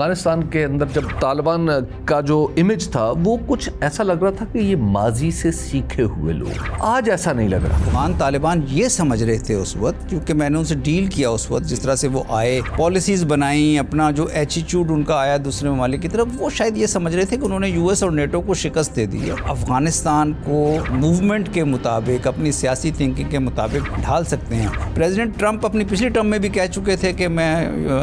افغانستان کے اندر جب طالبان کا جو امیج تھا وہ کچھ ایسا لگ رہا تھا کہ یہ ماضی سے سیکھے ہوئے لوگ، آج ایسا نہیں لگ رہا۔ افغان طالبان یہ سمجھ رہے تھے اس وقت، کیونکہ میں نے ان سے ڈیل کیا اس وقت، جس طرح سے وہ آئے، پالیسیز بنائیں، اپنا جو ایٹیٹیوڈ ان کا آیا دوسرے ممالک کی طرف، وہ شاید یہ سمجھ رہے تھے کہ انہوں نے یو ایس اور نیٹو کو شکست دے دی ہے، افغانستان کو موومنٹ کے مطابق، اپنی سیاسی تھنکنگ کے مطابق ڈھال سکتے ہیں۔ پریزیڈنٹ ٹرمپ اپنی پچھلی ٹرم میں بھی کہہ چکے تھے کہ میں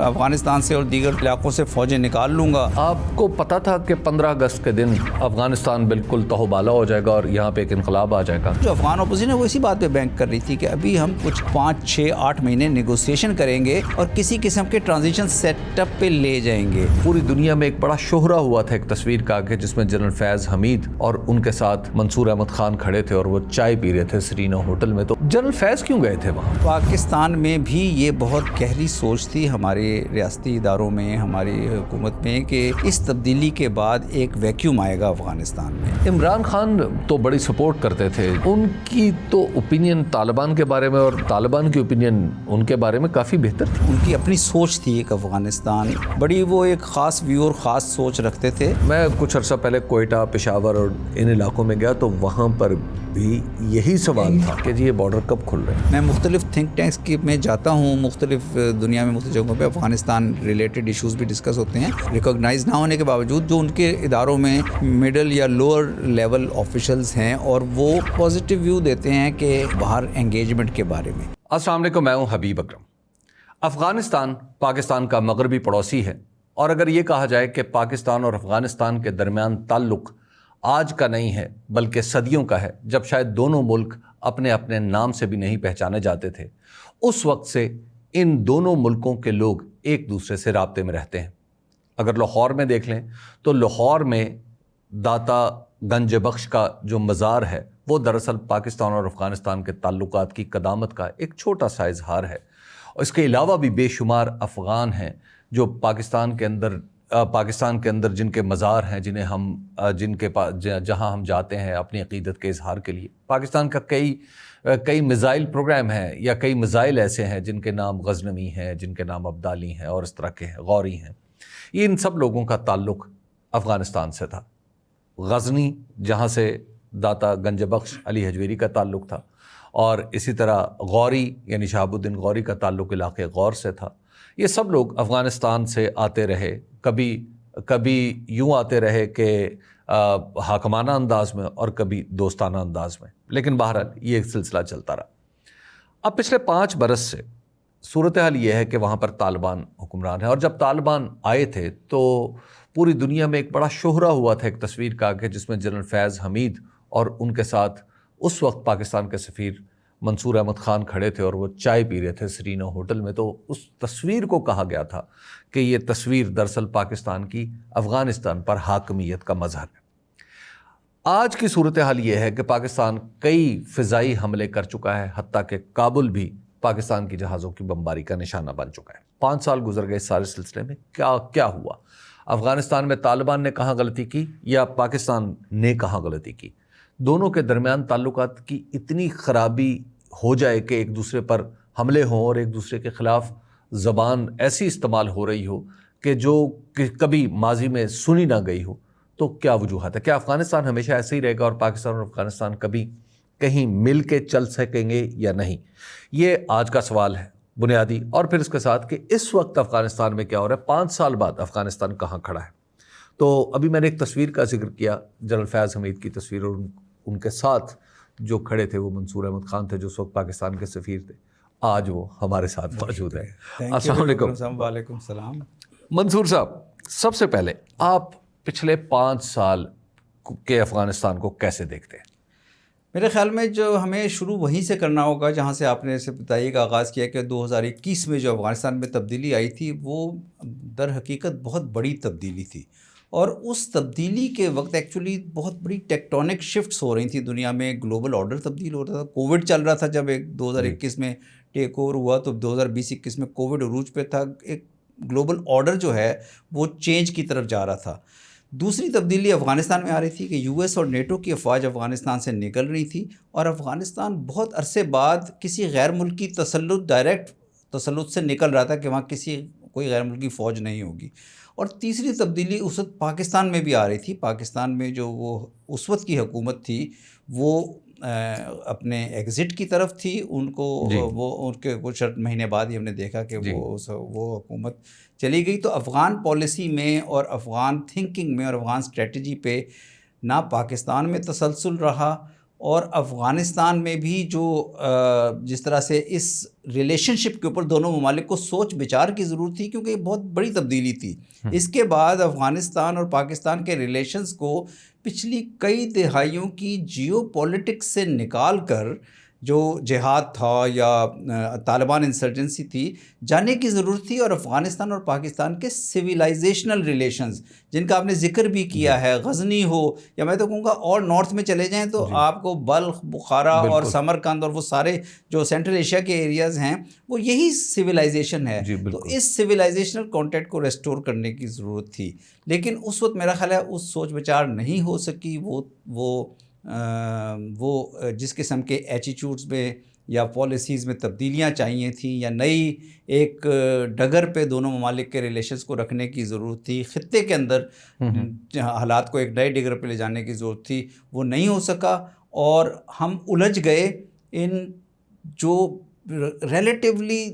افغانستان سے اور دیگر علاقوں سے فوجیں نکال لوں گا۔ آپ کو پتا تھا کہ 15 اگست کے دن افغانستان بالکل تہو بالا ہو جائے گا اور یہاں پہ ایک انقلاب آ جائے گا؟ جو افغان اپوزیشن ہے وہ اسی بات پہ بینک کر رہی تھی کہ ابھی ہم کچھ 5, 6, 8 مہینے نیگوسیشن کریں گے اور کسی قسم کے ٹرانزیشن سیٹ اپ پہ لے جائیں گے۔ پوری دنیا میں ایک بڑا شہرہ ہوا تھا ایک تصویر کا کہ جس میں جنرل فیض حمید اور ان کے ساتھ منصور احمد خان کھڑے تھے اور وہ چائے پی رہے تھے سرینا ہوٹل میں۔ تو جنرل فیض کیوں گئے تھے وہاں؟ پاکستان میں بھی یہ بہت گہری سوچ تھی ہمارے ریاستی اداروں میں، ہماری حکومت میں، کہ اس تبدیلی کے بعد ایک ویکیوم آئے گا افغانستان میں۔ عمران خان تو بڑی سپورٹ کرتے تھے، ان کی تو اوپینین طالبان کے بارے میں اور طالبان کی اوپینین ان کے بارے میں کافی بہتر تھی۔ ان کی اپنی سوچ تھی ایک افغانستان، بڑی وہ ایک خاص ویو اور خاص سوچ رکھتے تھے۔ میں کچھ عرصہ پہلے کوئٹہ، پشاور اور ان علاقوں میں گیا تو وہاں پر بھی یہی سوال تھا کہ جی یہ بارڈر کب کھل رہے ہیں۔ میں مختلف تھنک ٹینکس میں جاتا ہوں، مختلف دنیا میں مختلف جگہوں پہ افغانستان ریلیٹڈ ایشوز بھی ڈسکس ہوتے ہیں، ریکوگنائز نہ ہونے کے باوجود جو ان کے اداروں میں مڈل یا لوور لیول آفیشلز ہیں اور وہ پازیٹیو ویو دیتے ہیں کہ باہر انگیجمنٹ کے بارے میں۔ السلام علیکم، میں ہوں حبیب اکرم۔ افغانستان پاکستان کا مغربی پڑوسی ہے، اور اگر یہ کہا جائے کہ پاکستان اور افغانستان کے درمیان تعلق آج کا نہیں ہے بلکہ صدیوں کا ہے، جب شاید دونوں ملک اپنے اپنے نام سے بھی نہیں پہچانے جاتے تھے، اس وقت سے ان دونوں ملکوں کے لوگ ایک دوسرے سے رابطے میں رہتے ہیں۔ اگر لاہور میں دیکھ لیں تو لاہور میں داتا گنج بخش کا جو مزار ہے وہ دراصل پاکستان اور افغانستان کے تعلقات کی قدامت کا ایک چھوٹا سا اظہار ہے۔ اور اس کے علاوہ بھی بے شمار افغان ہیں جو پاکستان کے اندر جن کے مزار ہیں، جہاں ہم جاتے ہیں اپنی عقیدت کے اظہار کے لیے۔ پاکستان کا کئی میزائل پروگرام ہیں یا کئی میزائل ایسے ہیں جن کے نام غزنوی ہیں، جن کے نام ابدالی ہیں اور اس طرح کے ہیں، غوری ہیں۔ یہ ان سب لوگوں کا تعلق افغانستان سے تھا۔ غزنی جہاں سے داتا گنج بخش علی حجویری کا تعلق تھا، اور اسی طرح غوری یعنی شہاب الدین غوری کا تعلق علاقے غور سے تھا۔ یہ سب لوگ افغانستان سے آتے رہے، کبھی یوں آتے رہے کہ حاکمانہ انداز میں اور کبھی دوستانہ انداز میں، لیکن بہرحال یہ ایک سلسلہ چلتا رہا۔ اب پچھلے 5 برس سے صورتحال یہ ہے کہ وہاں پر طالبان حکمران ہیں، اور جب طالبان آئے تھے تو پوری دنیا میں ایک بڑا شہرہ ہوا تھا ایک تصویر کا کہ جس میں جنرل فیض حمید اور ان کے ساتھ اس وقت پاکستان کے سفیر منصور احمد خان کھڑے تھے اور وہ چائے پی رہے تھے سرینا ہوٹل میں۔ تو اس تصویر کو کہا گیا تھا کہ یہ تصویر دراصل پاکستان کی افغانستان پر حاکمیت کا مظہر ہے۔ آج کی صورتحال یہ ہے کہ پاکستان کئی فضائی حملے کر چکا ہے، حتیٰ کہ کابل بھی پاکستان کی جہازوں کی بمباری کا نشانہ بن چکا ہے۔ 5 سال گزر گئے اس سارے سلسلے میں، کیا ہوا؟ افغانستان میں طالبان نے کہاں غلطی کی یا پاکستان نے کہاں غلطی کی؟ دونوں کے درمیان تعلقات کی اتنی خرابی ہو جائے کہ ایک دوسرے پر حملے ہوں اور ایک دوسرے کے خلاف زبان ایسی استعمال ہو رہی ہو کہ جو کبھی ماضی میں سنی نہ گئی ہو، تو کیا وجوہات ہے؟ کیا افغانستان ہمیشہ ایسے ہی رہے گا اور پاکستان اور افغانستان کبھی کہیں مل کے چل سکیں گے یا نہیں؟ یہ آج کا سوال ہے بنیادی، اور پھر اس کے ساتھ کہ اس وقت افغانستان میں کیا ہو رہا ہے، 5 سال بعد افغانستان کہاں کھڑا ہے۔ تو ابھی میں نے ایک تصویر کا ذکر کیا، جنرل فیض حمید کی تصویر، اور ان کے ساتھ جو کھڑے تھے وہ منصور احمد خان تھے جو اس وقت پاکستان کے سفیر تھے۔ آج وہ ہمارے ساتھ موجود ہیں۔ السلام علیکم۔ وعلیکم السلام۔ منصور صاحب، سب سے پہلے آپ پچھلے 5 سال کے افغانستان کو کیسے دیکھتے ہیں؟ میرے خیال میں جو ہمیں شروع وہیں سے کرنا ہوگا جہاں سے آپ نے اسے بتائیے کا آغاز کیا کہ 2021 میں جو افغانستان میں تبدیلی آئی تھی وہ در حقیقت بہت بڑی تبدیلی تھی، اور اس تبدیلی کے وقت ایکچولی بہت بڑی ٹیکٹونک شفٹس ہو رہی تھیں دنیا میں، گلوبل آرڈر تبدیل ہو رہا تھا، کووڈ چل رہا تھا، جب 2021 میں ٹیک اوور ہوا تو 2020-21 میں کووڈ عروج پہ تھا، ایک گلوبل آرڈر جو ہے وہ چینج کی طرف جا رہا تھا۔ دوسری تبدیلی افغانستان میں آ رہی تھی کہ یو ایس اور نیٹو کی افواج افغانستان سے نکل رہی تھی، اور افغانستان بہت عرصے بعد کسی غیر ملکی ڈائریکٹ تسلط سے نکل رہا تھا کہ وہاں کسی کوئی غیر ملکی فوج نہیں ہوگی. اور تیسری تبدیلی اس وقت پاکستان میں بھی آ رہی تھی. پاکستان میں جو وہ اس وقت کی حکومت تھی وہ اپنے ایگزٹ کی طرف تھی. ان کو وہ ان کے کچھ مہینے بعد ہی ہم نے دیکھا کہ وہ حکومت چلی گئی. تو افغان پالیسی میں اور افغان تھنکنگ میں اور افغان اسٹریٹجی پہ نہ پاکستان میں تسلسل رہا اور افغانستان میں بھی جو جس طرح سے اس ریلیشن شپ کے اوپر دونوں ممالک کو سوچ بچار کی ضرورت تھی کیونکہ یہ بہت بڑی تبدیلی تھی. اس کے بعد افغانستان اور پاکستان کے ریلیشنز کو پچھلی کئی دہائیوں کی جیو پولیٹکس سے نکال کر جو جہاد تھا یا طالبان انسرجنسی تھی جانے کی ضرورت تھی. اور افغانستان اور پاکستان کے سویلائزیشنل ریلیشنز جن کا آپ نے ذکر بھی کیا ہے, غزنی ہو یا میں تو کہوں گا اور نارتھ میں چلے جائیں تو آپ کو بلخ, بخارا اور سمرقند اور وہ سارے جو سینٹرل ایشیا کے ایریاز ہیں وہ یہی سویلائزیشن ہے. تو اس سویلائزیشنل کانٹیکٹ کو ریسٹور کرنے کی ضرورت تھی. لیکن اس وقت میرا خیال ہے اس سوچ بچار نہیں ہو سکی. وہ جس قسم کے ایٹیٹیوڈز میں یا پالیسیز میں تبدیلیاں چاہیے تھیں یا نئی ایک ڈگر پہ دونوں ممالک کے ریلیشنز کو رکھنے کی ضرورت تھی, خطے کے اندر حالات کو ایک نئی ڈگر پہ لے جانے کی ضرورت تھی, وہ نہیں ہو سکا. اور ہم الجھ گئے ان جو ریلیٹیولی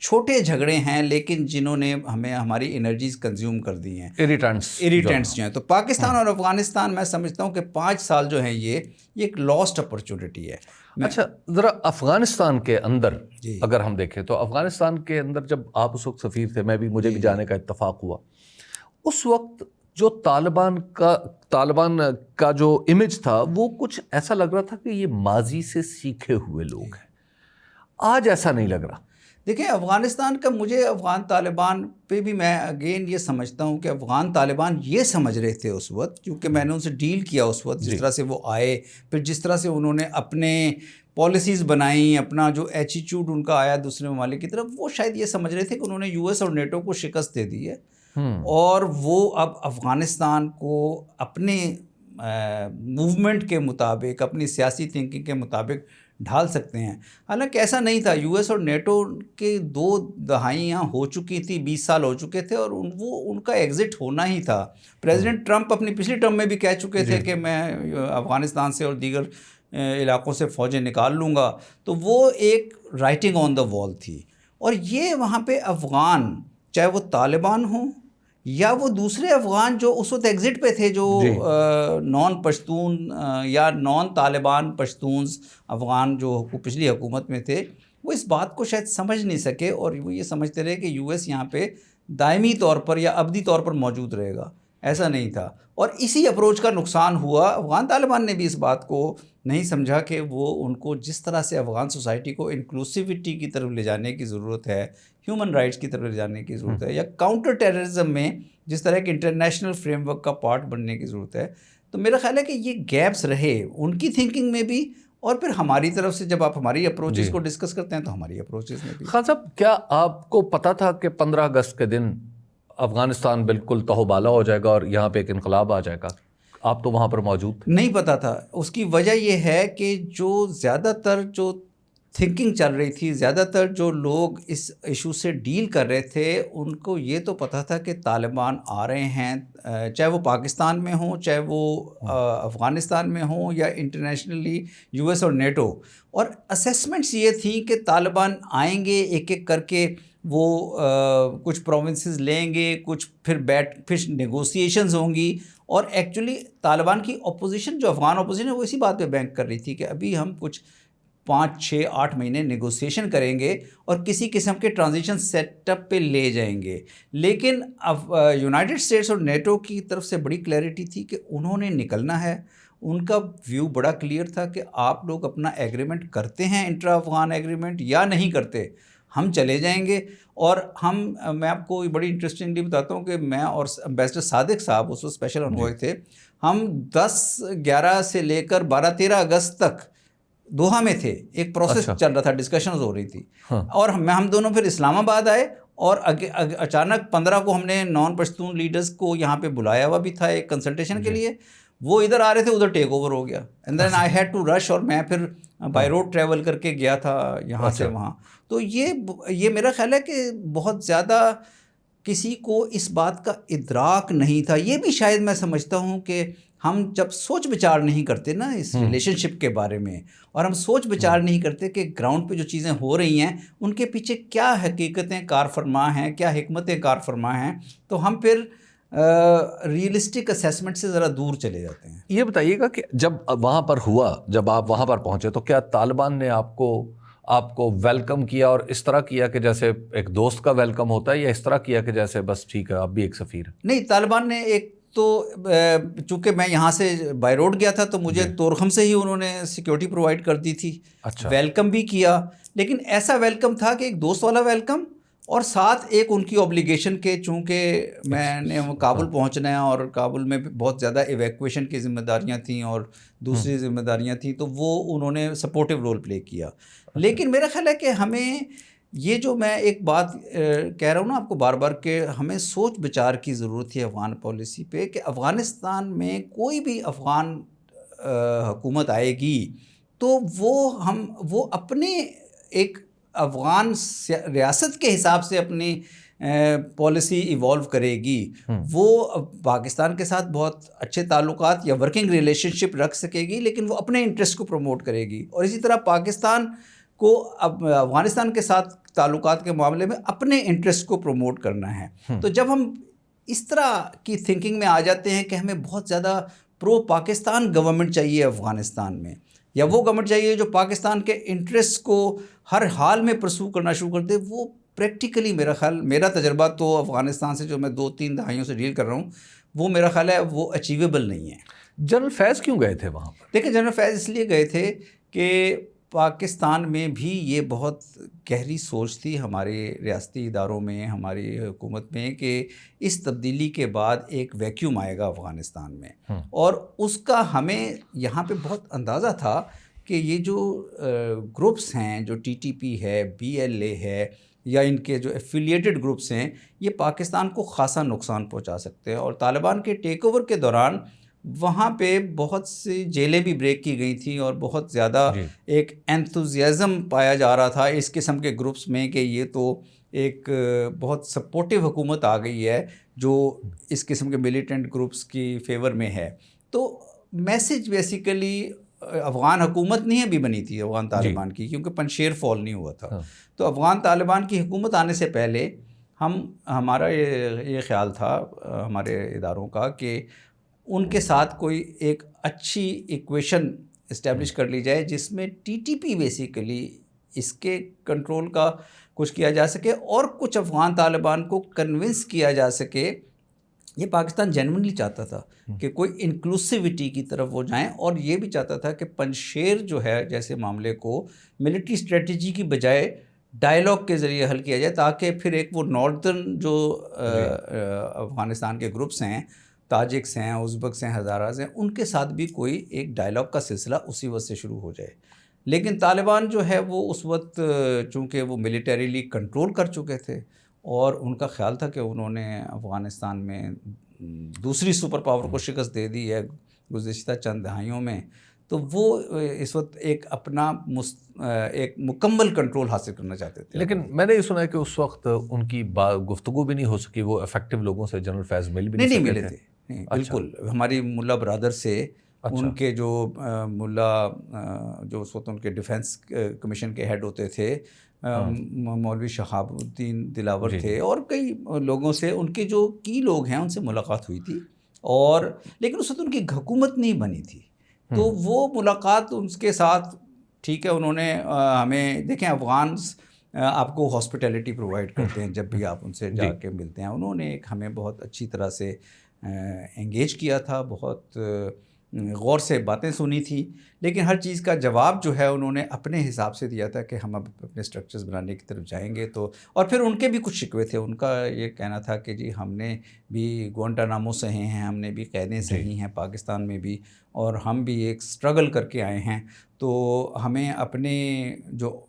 چھوٹے جھگڑے ہیں لیکن جنہوں نے ہمیں ہماری انرجیز کنزیوم کر دی ہیں, اریٹنٹس جو ہیں. تو پاکستان اور افغانستان میں سمجھتا ہوں کہ 5 سال جو ہیں یہ ایک لاسٹ اپرچونٹی ہے. اچھا ذرا افغانستان کے اندر اگر ہم دیکھیں تو افغانستان کے اندر جب آپ اس وقت سفیر تھے, مجھے بھی جانے کا اتفاق ہوا, اس وقت جو طالبان کا جو امیج تھا وہ کچھ ایسا لگ رہا تھا کہ یہ ماضی سے سیکھے ہوئے لوگ ہیں. آج ایسا نہیں لگ رہا. دیکھیں افغانستان کا مجھے افغان طالبان پہ بھی میں اگین یہ سمجھتا ہوں کہ افغان طالبان یہ سمجھ رہے تھے اس وقت, کیونکہ میں نے ان سے ڈیل کیا اس وقت, جس طرح سے وہ آئے, پھر جس طرح سے انہوں نے اپنے پالیسیز بنائیں, اپنا جو ایٹیٹیوڈ ان کا آیا دوسرے ممالک کی طرف, وہ شاید یہ سمجھ رہے تھے کہ انہوں نے US اور نیٹو کو شکست دے دی ہے اور وہ اب افغانستان کو اپنے موومنٹ کے مطابق, اپنی سیاسی تھنکنگ کے مطابق ڈھال سکتے ہیں. حالانکہ ایسا نہیں تھا. US اور نیٹو کے 2 دہائیاں ہو چکی تھی, 20 سال ہو چکے تھے اور ان کا ایگزٹ ہونا ہی تھا. پریزیڈنٹ ٹرمپ اپنی پچھلی ٹرم میں بھی کہہ چکے تھے کہ میں افغانستان سے اور دیگر علاقوں سے فوجیں نکال لوں گا. تو وہ ایک رائٹنگ آن دا وال تھی. اور یہ وہاں پہ افغان, چاہے وہ طالبان ہوں یا وہ دوسرے افغان جو اس وقت ایگزٹ پہ تھے, جو نان پشتون یا نان طالبان پشتونز افغان جو پچھلی حکومت میں تھے, وہ اس بات کو شاید سمجھ نہیں سکے اور وہ یہ سمجھتے رہے کہ US یہاں پہ دائمی طور پر یا ابدی طور پر موجود رہے گا. ایسا نہیں تھا. اور اسی اپروچ کا نقصان ہوا. افغان طالبان نے بھی اس بات کو نہیں سمجھا کہ وہ ان کو جس طرح سے افغان سوسائٹی کو انکلوسیوٹی کی طرف لے جانے کی ضرورت ہے, ہیومن رائٹس کی طرف لے جانے کی ضرورت ہے, یا کاؤنٹر ٹیررزم میں جس طرح کے انٹرنیشنل فریم ورک کا پارٹ بننے کی ضرورت ہے. تو میرا خیال ہے کہ یہ گیپس رہے ان کی تھنکنگ میں بھی, اور پھر ہماری طرف سے جب آپ ہماری اپروچز کو ڈسکس کرتے ہیں تو ہماری اپروچز میں بھی. خان صاحب, کیا آپ کو پتا تھا کہ 15 اگست کے دن افغانستان بالکل تہو بالا ہو جائے گا اور یہاں پہ ایک انقلاب آ جائے گا؟ آپ تو وہاں پر موجود تھے. نہیں پتا تھا. اس کی وجہ یہ ہے کہ جو زیادہ تر جو تھنکنگ چل رہی تھی, زیادہ تر جو لوگ اس ایشو سے ڈیل کر رہے تھے, ان کو یہ تو پتہ تھا کہ طالبان آ رہے ہیں, چاہے وہ پاکستان میں ہوں, چاہے وہ افغانستان میں ہوں یا انٹرنیشنلی US اور نیٹو. اور اسیسمنٹس یہ تھیں کہ طالبان آئیں گے ایک ایک کر کے, وہ کچھ پروونسز لیں گے, کچھ پھر نیگوسیشنز ہوں گی. اور ایکچولی طالبان کی اپوزیشن, جو افغان اپوزیشن ہے, وہ اسی بات پہ بینک کر رہی تھی کہ ابھی ہم کچھ 5, 6, 8 مہینے نیگوسیشن کریں گے اور کسی قسم کے ٹرانزیشن سیٹ اپ پہ لے جائیں گے. لیکن یونائٹڈ اسٹیٹس اور نیٹو کی طرف سے بڑی کلیئرٹی تھی کہ انہوں نے نکلنا ہے. ان کا ویو بڑا کلیئر تھا کہ آپ لوگ اپنا ایگریمنٹ کرتے ہیں, انٹرا افغان ایگریمنٹ, یا نہیں کرتے, ہم چلے جائیں گے. اور میں آپ کو بڑی انٹرسٹنگلی بتاتا ہوں کہ میں اور امبیسڈر صادق صاحب اس وقت اسپیشل انوائے تھے, ہم 10-11 سے لے کر 12-13 اگست تک دوحہ میں تھے. ایک پروسیس چل رہا تھا, ڈسکشنز ہو رہی تھی. اور ہم دونوں پھر اسلام آباد آئے اور اچانک 15 کو ہم نے نان پشتون لیڈرز کو یہاں پہ بلایا ہوا بھی تھا ایک کنسلٹیشن کے لیے. وہ ادھر آ رہے تھے, ادھر ٹیک اوور ہو گیا, and then I head to rush, اور میں پھر بائی روڈ ٹریول کر کے گیا تھا یہاں سے وہاں. تو یہ میرا خیال ہے کہ بہت زیادہ کسی کو اس بات کا ادراک نہیں تھا. یہ بھی شاید میں سمجھتا ہوں کہ ہم جب سوچ بچار نہیں کرتے نا اس ریلیشن شپ کے بارے میں, اور ہم سوچ بچار نہیں کرتے کہ گراؤنڈ پہ جو چیزیں ہو رہی ہیں ان کے پیچھے کیا حقیقتیں کار فرما ہیں, کیا حکمتیں کار فرما ہیں, تو ہم پھر ریئلسٹک اسیسمنٹ سے ذرا دور چلے جاتے ہیں. یہ بتائیے گا کہ جب وہاں پر ہوا, جب آپ وہاں پر پہنچے تو کیا طالبان نے آپ کو ویلکم کیا اور اس طرح کیا کہ جیسے ایک دوست کا ویلکم ہوتا ہے, یا اس طرح کیا کہ جیسے بس ٹھیک ہے آپ بھی ایک سفیر ہیں؟ نہیں, طالبان نے ایک تو چونکہ میں یہاں سے بائی روڈ گیا تھا تو مجھے تورخم سے ہی انہوں نے سیکیورٹی پرووائڈ کر دی تھی. اچھا. ویلکم بھی کیا, لیکن ایسا ویلکم تھا کہ ایک دوست والا ویلکم, اور ساتھ ایک ان کی اوبلیگیشن کے چونکہ میں نے کابل پہنچنا ہے اور کابل میں بہت زیادہ ایویکویشن کی ذمہ داریاں تھیں اور دوسری ذمہ داریاں تھیں, تو وہ انہوں نے سپورٹیو رول پلے کیا. لیکن میرا خیال ہے کہ ہمیں یہ جو میں ایک بات کہہ رہا ہوں نا آپ کو بار بار, کہ ہمیں سوچ بچار کی ضرورت ہے افغان پالیسی پہ, کہ افغانستان میں کوئی بھی افغان حکومت آئے گی تو وہ اپنے ایک افغان ریاست کے حساب سے اپنی پالیسی ایوالو کرے گی. وہ پاکستان کے ساتھ بہت اچھے تعلقات یا ورکنگ ریلیشن شپ رکھ سکے گی, لیکن وہ اپنے انٹرسٹ کو پروموٹ کرے گی. اور اسی طرح پاکستان کو افغانستان کے ساتھ تعلقات کے معاملے میں اپنے انٹرسٹ کو پروموٹ کرنا ہے. تو جب ہم اس طرح کی تھنکنگ میں آ جاتے ہیں کہ ہمیں بہت زیادہ پرو پاکستان گورنمنٹ چاہیے افغانستان میں, یا وہ گورنمنٹ چاہیے جو پاکستان کے انٹرسٹ کو ہر حال میں پرسو کرنا شروع کر دے, وہ پریکٹیکلی میرا تجربہ تو افغانستان سے جو میں 2-3 دہائیوں سے ڈیل کر رہا ہوں, وہ میرا خیال ہے وہ اچیویبل نہیں ہے. جنرل فیض کیوں گئے تھے وہاں پر؟ دیکھیں, جنرل فیض اس لیے گئے تھے کہ پاکستان میں بھی یہ بہت گہری سوچ تھی ہمارے ریاستی اداروں میں, ہماری حکومت میں, کہ اس تبدیلی کے بعد ایک ویکیوم آئے گا افغانستان میں, اور اس کا ہمیں یہاں پہ بہت اندازہ تھا کہ یہ جو گروپس ہیں, جو ٹی ٹی پی ہے, BLA ہے, یا ان کے جو ایفیلیٹڈ گروپس ہیں, یہ پاکستان کو خاصا نقصان پہنچا سکتے ہیں. اور طالبان کے ٹیک اوور کے دوران وہاں پہ بہت سی جیلیں بھی بریک کی گئی تھیں, اور بہت زیادہ ایک انتھوزیازم پایا جا رہا تھا اس قسم کے گروپس میں کہ یہ تو ایک بہت سپورٹیو حکومت آ گئی ہے جو اس قسم کے ملیٹنٹ گروپس کی فیور میں ہے. تو میسج بیسیکلی افغان حکومت نہیں ابھی بنی تھی افغان طالبان کی, کیونکہ پنشیر فال نہیں ہوا تھا. تو افغان طالبان کی حکومت آنے سے پہلے ہمارا یہ خیال تھا ہمارے اداروں کا کہ ان کے ساتھ کوئی ایک اچھی ایکویشن اسٹیبلش کر لی جائے جس میں ٹی ٹی پی بیسیکلی اس کے کنٹرول کا کچھ کیا جا سکے, اور کچھ افغان طالبان کو کنونس کیا جا سکے. یہ پاکستان جینوئنلی چاہتا تھا کہ کوئی انکلوسیوٹی کی طرف وہ جائیں, اور یہ بھی چاہتا تھا کہ پنشیر جو ہے جیسے معاملے کو ملٹری اسٹریٹجی کی بجائے ڈائلاگ کے ذریعے حل کیا جائے, تاکہ پھر ایک وہ نارتھرن جو افغانستان کے گروپس ہیں, تاجکس ہیں, ازبکس ہیں, ہزاراز ہیں, ان کے ساتھ بھی کوئی ایک ڈائلاگ کا سلسلہ اسی وقت سے شروع ہو جائے. لیکن طالبان جو ہے وہ اس وقت چونکہ وہ ملیٹریلی کنٹرول کر چکے تھے, اور ان کا خیال تھا کہ انہوں نے افغانستان میں دوسری سپر پاور کو شکست دے دی ہے گزشتہ چند دہائیوں میں, تو وہ اس وقت ایک اپنا ایک مکمل کنٹرول حاصل کرنا چاہتے تھے. لیکن میں نے یہ سنا ہے کہ اس وقت ان کی گفتگو بھی نہیں ہو سکی, وہ افیکٹو لوگوں سے جنرل فیض مل بھی نہیں ملے تھے. بالکل, ہماری ملا برادر سے ان کے جو ملا جو اس وقت ان کے ڈیفنس کمیشن کے ہیڈ ہوتے تھے, مولوی شہاب الدین دلاور تھے, اور کئی لوگوں سے, ان کے جو کی لوگ ہیں ان سے ملاقات ہوئی تھی, اور لیکن اس وقت ان کی حکومت نہیں بنی تھی. تو وہ ملاقات ان کے ساتھ ٹھیک ہے, انہوں نے ہمیں, دیکھیں افغانس آپ کو ہاسپٹیلٹی پرووائڈ کرتے ہیں جب بھی آپ ان سے جا کے ملتے ہیں. انہوں نے ایک ہمیں بہت اچھی طرح سے انگیج کیا تھا, بہت غور سے باتیں سنی تھی, لیکن ہر چیز کا جواب جو ہے انہوں نے اپنے حساب سے دیا تھا کہ ہم اب اپنے سٹرکچرز بنانے کی طرف جائیں گے. تو اور پھر ان کے بھی کچھ شکوے تھے. ان کا یہ کہنا تھا کہ جی ہم نے بھی گوانٹانامو سہے ہیں, ہم نے بھی قیدیں سہی ہیں پاکستان میں بھی, اور ہم بھی ایک سٹرگل کر کے آئے ہیں, تو ہمیں اپنے جو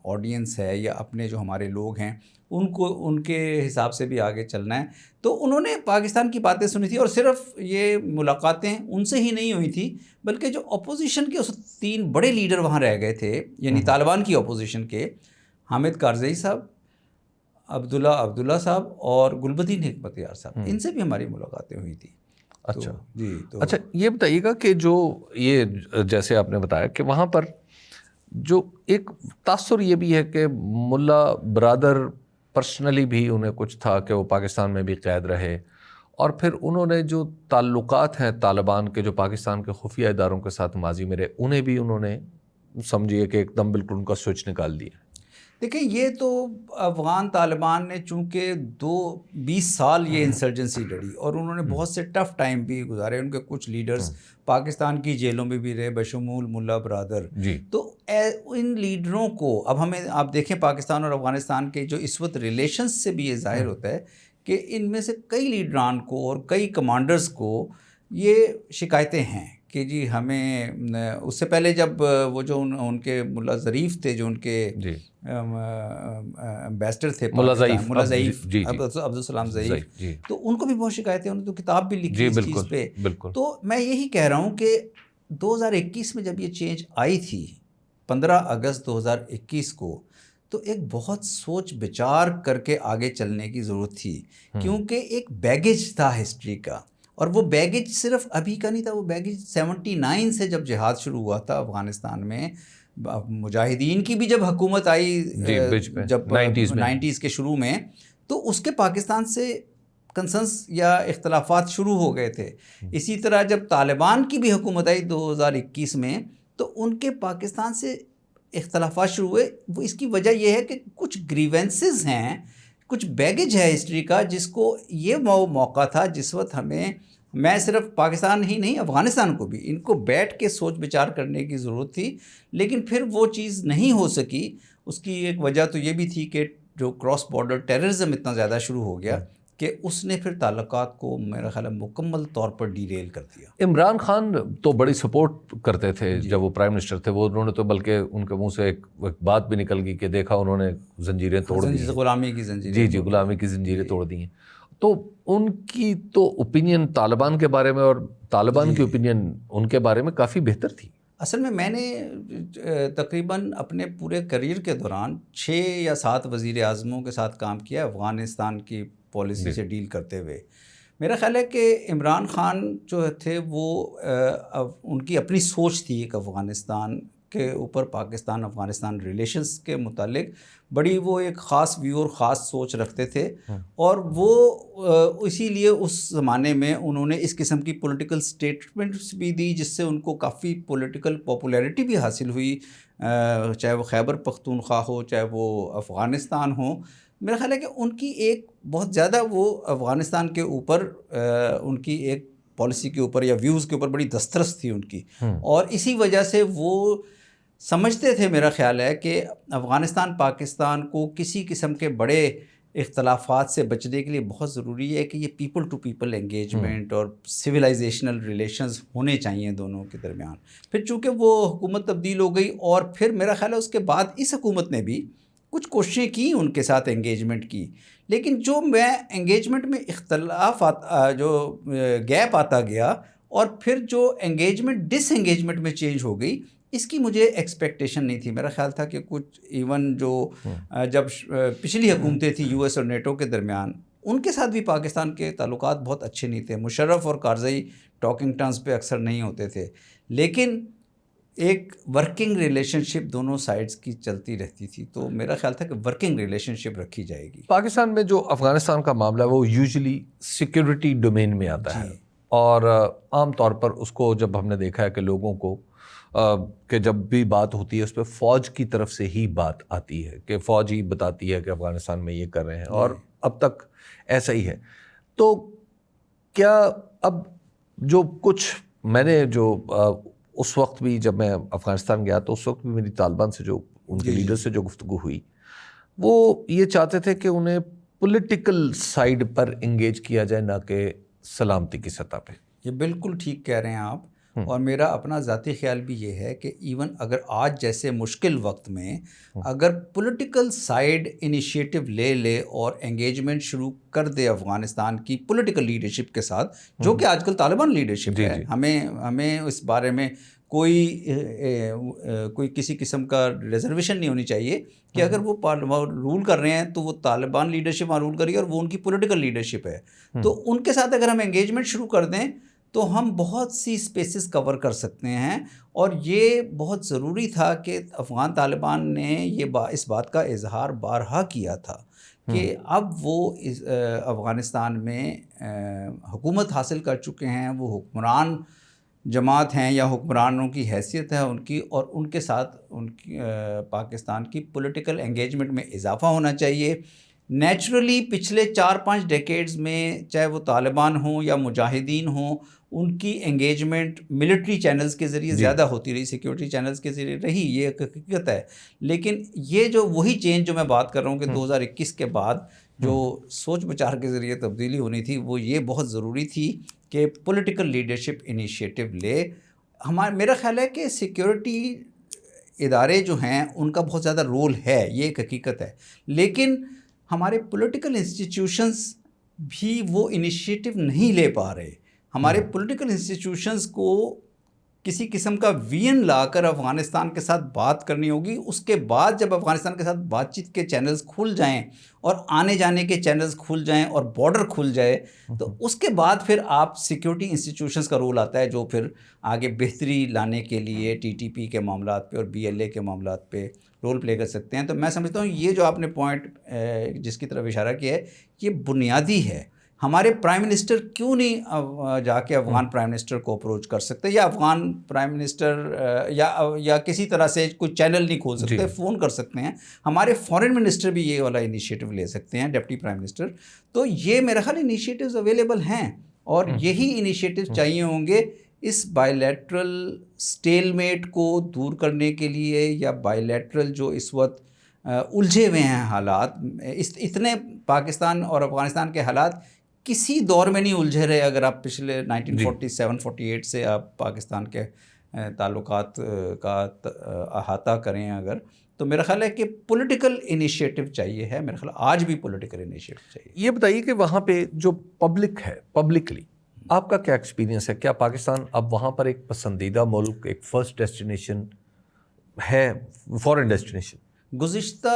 آڈینس ہے یا اپنے جو ہمارے لوگ ہیں ان کے حساب سے بھی آگے چلنا ہے. تو انہوں نے پاکستان کی باتیں سنی تھی, اور صرف یہ ملاقاتیں ان سے ہی نہیں ہوئی تھی, بلکہ جو اپوزیشن کے 3 بڑے لیڈر وہاں رہ گئے تھے, یعنی طالبان کی اپوزیشن کے, حامد کارزئی صاحب, عبداللہ صاحب اور گلبدین حکمت یار صاحب، ان سے بھی ہماری ملاقاتیں ہوئی تھیں. اچھا جی. تو اچھا یہ بتائیے گا کہ جو یہ جیسے آپ نے بتایا کہ وہاں پر جو ایک تاثر یہ بھی ہے کہ ملا برادر پرسنلی بھی انہیں کچھ تھا کہ وہ پاکستان میں بھی قید رہے، اور پھر انہوں نے جو تعلقات ہیں طالبان کے جو پاکستان کے خفیہ اداروں کے ساتھ ماضی میں رہے، انہیں بھی انہوں نے سمجھیے کہ ایک دم بالکل ان کا سوئچ نکال دیا. دیکھیں یہ تو افغان طالبان نے چونکہ 20 سال یہ انسرجنسی لڑی اور انہوں نے بہت سے ٹف ٹائم بھی گزارے. ان کے کچھ لیڈرز پاکستان کی جیلوں میں بھی رہے بشمول ملا برادر. تو ان لیڈروں کو اب ہمیں آپ دیکھیں پاکستان اور افغانستان کے جو اس وقت ریلیشنز سے بھی یہ ظاہر ہوتا ہے کہ ان میں سے کئی لیڈران کو اور کئی کمانڈرز کو یہ شکایتیں ہیں کہ جی ہمیں اس سے پہلے جب وہ جو ان کے ملا ظریف تھے جو ان کے امبیسڈر تھے ملا ضعیف عبدالسلام ضعیف، تو ان کو بھی بہت شکایتیں، انہوں نے تو کتاب بھی لکھی اس چیز پہ. تو میں یہی کہہ رہا ہوں کہ 2021 میں جب یہ چینج آئی تھی 15 اگست 2021 کو، تو ایک بہت سوچ بچار کر کے آگے چلنے کی ضرورت تھی، کیونکہ ایک بیگیج تھا ہسٹری کا، اور وہ بیگیج صرف ابھی کا نہیں تھا. وہ بیگیج 79 سے جب جہاد شروع ہوا تھا افغانستان میں، مجاہدین کی بھی جب حکومت آئی جب 90s کے شروع میں، تو اس کے پاکستان سے کنسنس یا اختلافات شروع ہو گئے تھے. اسی طرح جب طالبان کی بھی حکومت آئی 2021 میں، تو ان کے پاکستان سے اختلافات شروع ہوئے. وہ اس کی وجہ یہ ہے کہ کچھ گریونسز ہیں، کچھ بیگیج ہے ہسٹری کا، جس کو یہ موقع تھا جس وقت ہمیں، میں صرف پاکستان ہی نہیں افغانستان کو بھی، ان کو بیٹھ کے سوچ بچار کرنے کی ضرورت تھی. لیکن پھر وہ چیز نہیں ہو سکی. اس کی ایک وجہ تو یہ بھی تھی کہ جو کراس بارڈر ٹیررزم اتنا زیادہ شروع ہو گیا کہ اس نے پھر تعلقات کو میرا خیال ہے مکمل طور پر ڈیریل کر دیا. عمران خان تو بڑی سپورٹ کرتے تھے جب وہ پرائم منسٹر تھے، وہ انہوں نے تو بلکہ ان کے منہ سے ایک بات بھی نکل گئی کہ دیکھا انہوں نے زنجیریں توڑ دی، غلامی کی زنجیریں. جی غلامی کی زنجیریں توڑ دی ہیں. تو ان کی تو اوپینین طالبان کے بارے میں اور طالبان کی اوپینین ان کے بارے میں کافی بہتر تھی. اصل میں نے تقریباً اپنے پورے کریئر کے دوران 6 یا 7 وزیر اعظموں کے ساتھ کام کیا افغانستان کی پالیسی سے ڈیل کرتے ہوئے. میرا خیال ہے کہ عمران خان جو تھے وہ ان کی اپنی سوچ تھی ایک افغانستان کے اوپر، پاکستان افغانستان ریلیشنز کے متعلق بڑی وہ ایک خاص ویو اور خاص سوچ رکھتے تھے. اور وہ اسی لیے اس زمانے میں انہوں نے اس قسم کی پولیٹیکل سٹیٹمنٹس بھی دی جس سے ان کو کافی پولیٹیکل پاپولیرٹی بھی حاصل ہوئی، چاہے وہ خیبر پختونخوا ہو چاہے وہ افغانستان ہو. میرا خیال ہے کہ ان کی ایک بہت زیادہ وہ افغانستان کے اوپر ان کی ایک پالیسی کے اوپر یا ویوز کے اوپر بڑی دسترس تھی ان کی، اور اسی وجہ سے وہ سمجھتے تھے میرا خیال ہے کہ افغانستان پاکستان کو کسی قسم کے بڑے اختلافات سے بچنے کے لیے بہت ضروری ہے کہ یہ پیپل ٹو پیپل انگیجمنٹ اور سویلائزیشنل ریلیشنز ہونے چاہیے دونوں کے درمیان. پھر چونکہ وہ حکومت تبدیل ہو گئی، اور پھر میرا خیال ہے اس کے بعد اس حکومت نے بھی کچھ کوششیں کی ان کے ساتھ انگیجمنٹ کی، لیکن جو میں انگیجمنٹ میں اختلاف جو گیپ آتا گیا اور پھر جو انگیجمنٹ ڈس انگیجمنٹ میں چینج ہو گئی، اس کی مجھے ایکسپیکٹیشن نہیں تھی. میرا خیال تھا کہ کچھ ایون جو جب پچھلی حکومتیں تھیں US اور نیٹو کے درمیان، ان کے ساتھ بھی پاکستان کے تعلقات بہت اچھے نہیں تھے. مشرف اور کارزئی ٹاکنگ ٹرمز پہ اکثر نہیں ہوتے تھے، لیکن ایک ورکنگ ریلیشن شپ دونوں سائڈز کی چلتی رہتی تھی. تو میرا خیال تھا کہ ورکنگ ریلیشن شپ رکھی جائے گی. پاکستان میں جو افغانستان کا معاملہ ہے وہ یوزلی سیکیورٹی ڈومین میں آتا ہے، اور عام طور پر اس کو جب ہم نے دیکھا ہے کہ لوگوں کو کہ جب بھی بات ہوتی ہے اس پہ فوج کی طرف سے ہی بات آتی ہے کہ فوج ہی بتاتی ہے کہ افغانستان میں یہ کر رہے ہیں، اور اب تک ایسا ہی ہے. تو کیا اب جو کچھ میں نے جو اس وقت بھی جب میں افغانستان گیا تو اس وقت بھی میری طالبان سے جو ان کے لیڈر سے جو گفتگو ہوئی، وہ یہ چاہتے تھے کہ انہیں پولیٹیکل سائیڈ پر انگیج کیا جائے، نہ کہ سلامتی کی سطح پہ. یہ بالکل ٹھیک کہہ رہے ہیں آپ، اور میرا اپنا ذاتی خیال بھی یہ ہے کہ ایون اگر آج جیسے مشکل وقت میں اگر پولیٹیکل سائیڈ انیشیٹو لے لے اور انگیجمنٹ شروع کر دے افغانستان کی پولیٹیکل لیڈرشپ کے ساتھ، جو کہ آج کل طالبان لیڈرشپ ہے، ہمیں اس بارے میں کوئی کسی قسم کا ریزرویشن نہیں ہونی چاہیے کہ اگر وہ رول کر رہے ہیں تو وہ طالبان لیڈرشپ وہاں رول کر رہی ہے اور وہ ان کی پولیٹیکل لیڈرشپ ہے. تو ان کے ساتھ اگر ہم انگیجمنٹ شروع کر دیں تو ہم بہت سی اسپیسز کور کر سکتے ہیں. اور یہ بہت ضروری تھا کہ افغان طالبان نے اس بات کا اظہار بارہا کیا تھا کہ اب وہ افغانستان میں حکومت حاصل کر چکے ہیں، وہ حکمران جماعت ہیں یا حکمرانوں کی حیثیت ہے ان کی، اور ان کے ساتھ ان کی پاکستان کی پولیٹیکل انگیجمنٹ میں اضافہ ہونا چاہیے. نیچرلی پچھلے 4-5 ڈیکیڈز میں چاہے وہ طالبان ہوں یا مجاہدین ہوں، ان کی انگیجمنٹ ملٹری چینلز کے ذریعے زیادہ ہوتی رہی، سیکیورٹی چینلز کے ذریعے رہی، یہ ایک حقیقت ہے. لیکن یہ جو وہی چینج جو میں بات کر رہا ہوں کہ 2021 کے بعد جو سوچ بچار کے ذریعے تبدیلی ہونی تھی، وہ یہ بہت ضروری تھی کہ پولیٹیکل لیڈرشپ انیشیٹو لے. میرا خیال ہے کہ سیکیورٹی ادارے جو ہیں ان کا بہت زیادہ رول ہے، یہ ایک حقیقت ہے، لیکن ہمارے پولیٹیکل انسٹیٹیوشنز بھی وہ انیشیٹو نہیں لے پا رہے. ہمارے پولیٹیکل انسٹیٹیوشنز کو کسی قسم کا وین لا کر افغانستان کے ساتھ بات کرنی ہوگی. اس کے بعد جب افغانستان کے ساتھ بات چیت کے چینلز کھل جائیں اور آنے جانے کے چینلز کھل جائیں اور بارڈر کھل جائے، تو اس کے بعد پھر آپ سیکیورٹی انسٹیٹیوشنز کا رول آتا ہے جو پھر آگے بہتری لانے کے لیے ٹی ٹی پی کے معاملات پہ اور بی ایل اے کے معاملات پہ رول پلے کر سکتے ہیں. تو میں سمجھتا ہوں یہ جو آپ نے پوائنٹ جس کی طرف اشارہ کیا ہے یہ بنیادی ہے. ہمارے پرائم منسٹر کیوں نہیں جا کے افغان پرائم منسٹر کو اپروچ کر سکتے، یا افغان پرائم منسٹر یا کسی طرح سے کوئی چینل نہیں کھول سکتے، فون کر سکتے ہیں. ہمارے فارن منسٹر بھی یہ والا انیشیٹو لے سکتے ہیں، ڈپٹی پرائم منسٹر. تو یہ میرا خیال انیشیٹوز اویلیبل ہیں، اور یہی انیشیٹو چاہیے ہوں گے اس بائی لیٹرل اسٹیل میٹ کو دور کرنے کے لیے، یا بائی لیٹرل جو اس وقت الجھے ہوئے ہیں حالات. اتنے پاکستان اور افغانستان کے حالات کسی دور میں نہیں الجھے رہے. اگر آپ پچھلے 1947-48 سے آپ پاکستان کے تعلقات کا احاطہ کریں اگر، تو میرا خیال ہے کہ پولیٹیکل انیشیٹو چاہیے ہے. میرا خیال آج بھی پولیٹیکل انیشیٹو چاہیے. یہ بتائیے کہ وہاں پہ جو پبلک ہے، پبلکلی آپ کا کیا ایکسپیرینس ہے؟ کیا پاکستان اب وہاں پر ایک پسندیدہ ملک، ایک فرسٹ ڈیسٹینیشن ہے، فورن ڈیسٹینیشن؟ گزشتہ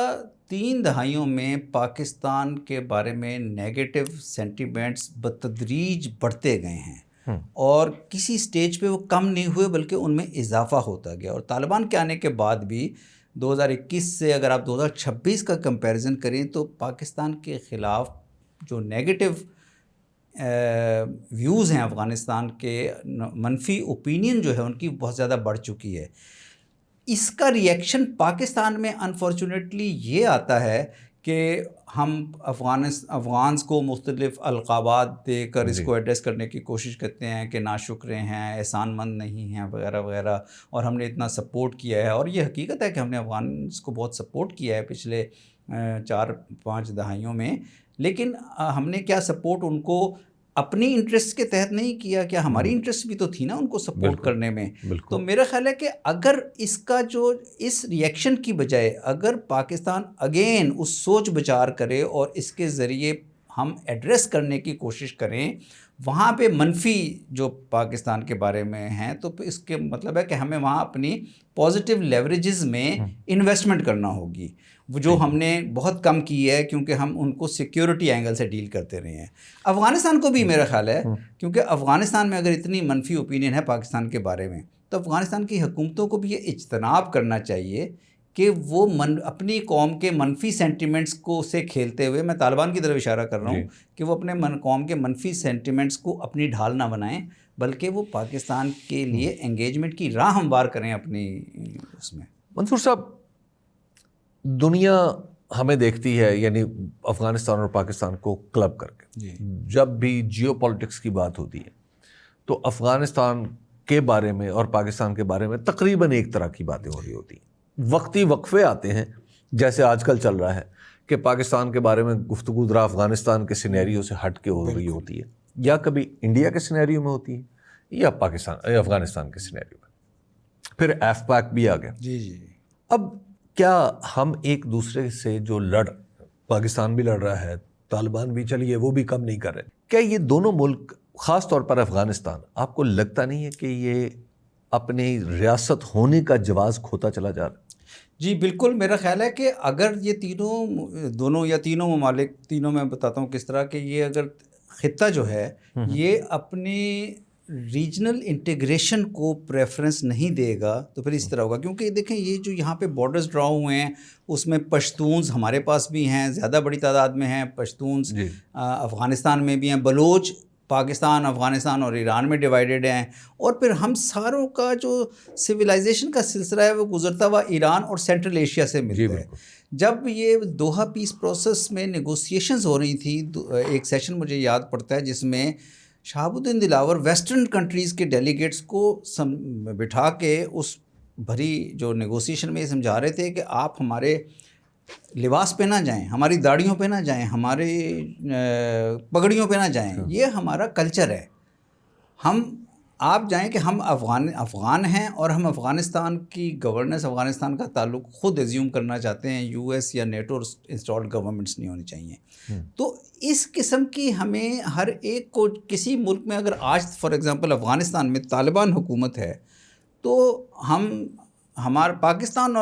3 دہائیوں میں پاکستان کے بارے میں نیگیٹو سینٹیمنٹس بتدریج بڑھتے گئے ہیں، اور کسی سٹیج پہ وہ کم نہیں ہوئے بلکہ ان میں اضافہ ہوتا گیا. اور طالبان کے آنے کے بعد بھی 2021 سے اگر آپ 2026 کا کمپیریزن کریں تو پاکستان کے خلاف جو نیگیٹو ویوز ہیں افغانستان کے، منفی اوپینین جو ہے ان کی بہت زیادہ بڑھ چکی ہے. اس کا ریئیکشن پاکستان میں انفارچونیٹلی یہ آتا ہے کہ ہم افغانز کو مختلف القابات دے کر اس کو ایڈریس کرنے کی کوشش کرتے ہیں کہ ناشکرے ہیں، احسان مند نہیں ہیں، وغیرہ وغیرہ، اور ہم نے اتنا سپورٹ کیا ہے. اور یہ حقیقت ہے کہ ہم نے افغانز کو بہت سپورٹ کیا ہے پچھلے 4-5 دہائیوں میں. لیکن ہم نے کیا سپورٹ ان کو اپنی انٹرسٹ کے تحت نہیں کیا؟ کیا ہماری انٹرسٹ بھی تو تھی نا ان کو سپورٹ کرنے میں. تو میرا خیال ہے کہ اگر اس کا جو اس ریئیکشن کی بجائے اگر پاکستان اگین اس سوچ بچار کرے اور اس کے ذریعے ہم ایڈریس کرنے کی کوشش کریں وہاں پہ منفی جو پاکستان کے بارے میں ہیں، تو اس کے مطلب ہے کہ ہمیں وہاں اپنی پازیٹیو لیوریجز میں انویسٹمنٹ کرنا ہوگی، جو ہم نے بہت کم کی ہے کیونکہ ہم ان کو سیکیورٹی اینگل سے ڈیل کرتے رہے ہیں. افغانستان کو بھی میرا خیال ہے، کیونکہ افغانستان میں اگر اتنی منفی اوپینین ہے پاکستان کے بارے میں، تو افغانستان کی حکومتوں کو بھی یہ اجتناب کرنا چاہیے کہ وہ اپنی قوم کے منفی سینٹیمنٹس کو سے کھیلتے ہوئے، میں طالبان کی طرف اشارہ کر رہا ہوں کہ وہ اپنے قوم کے منفی سینٹیمنٹس کو اپنی ڈھال نہ بنائیں، بلکہ وہ پاکستان کے لیے انگیجمنٹ کی راہ ہموار کریں اپنی اس میں. منصور صاحب، دنیا ہمیں دیکھتی ہے، یعنی افغانستان اور پاکستان کو کلب کر کے، جب بھی جیو پالیٹکس کی بات ہوتی ہے تو افغانستان کے بارے میں اور پاکستان کے بارے میں تقریباً ایک طرح کی باتیں ہو رہی ہوتی ہیں. وقتی وقفے آتے ہیں، جیسے آج کل چل رہا ہے کہ پاکستان کے بارے میں گفتگو ذرا افغانستان کے سینیریو سے ہٹ کے ہو رہی ہوتی ہے، یا کبھی انڈیا کے سینیریو میں ہوتی ہے یا افغانستان کے سینیریو میں. پھر ایف پیک بھی آ گیا. اب کیا ہم ایک دوسرے سے جو پاکستان بھی لڑ رہا ہے، طالبان بھی، چلیے وہ بھی کم نہیں کر رہے، کیا یہ دونوں ملک، خاص طور پر افغانستان، آپ کو لگتا نہیں ہے کہ یہ اپنی ریاست ہونے کا جواز کھوتا چلا جا رہا ہے؟ جی بالکل، میرا خیال ہے کہ اگر یہ تینوں ممالک، تینوں میں بتاتا ہوں کس طرح کہ یہ اگر خطہ جو ہے یہ اپنی ریجنل انٹیگریشن کو پریفرنس نہیں دے گا تو پھر اس طرح ہوگا. کیونکہ دیکھیں یہ جو یہاں پہ بارڈرز ڈرا ہوئے ہیں اس میں پشتونز ہمارے پاس بھی ہیں، زیادہ بڑی تعداد میں ہیں پشتونز، افغانستان میں بھی ہیں، بلوچ پاکستان، افغانستان اور ایران میں ڈیوائیڈڈ ہیں، اور پھر ہم ساروں کا جو سویلائزیشن کا سلسلہ ہے وہ گزرتا ہوا ایران اور سینٹرل ایشیا سے ملتا ہے. جب یہ دوحہ پیس پروسیس میں نیگوسیشنز ہو رہی تھی، ایک سیشن مجھے یاد پڑتا ہے جس میں شہاب الدین دلاور ویسٹرن کنٹریز کے ڈیلیگیٹس کو بٹھا کے اس بھری جو نیگوسیشن میں یہ سمجھا رہے تھے کہ آپ ہمارے لباس پہ نہ جائیں، ہماری داڑھیوں پہ نہ جائیں، ہمارے پگڑیوں پہ نہ جائیں، یہ ہمارا کلچر ہے. آپ جائیں کہ ہم افغان ہیں اور ہم افغانستان کی گورننس، افغانستان کا تعلق خود ایزیوم کرنا چاہتے ہیں، یو ایس یا نیٹو انسٹالڈ گورنمنٹس نہیں ہونی چاہیے. تو اس قسم کی ہمیں ہر ایک کو کسی ملک میں اگر آج فار ایگزامپل افغانستان میں طالبان حکومت ہے تو ہمارا پاکستان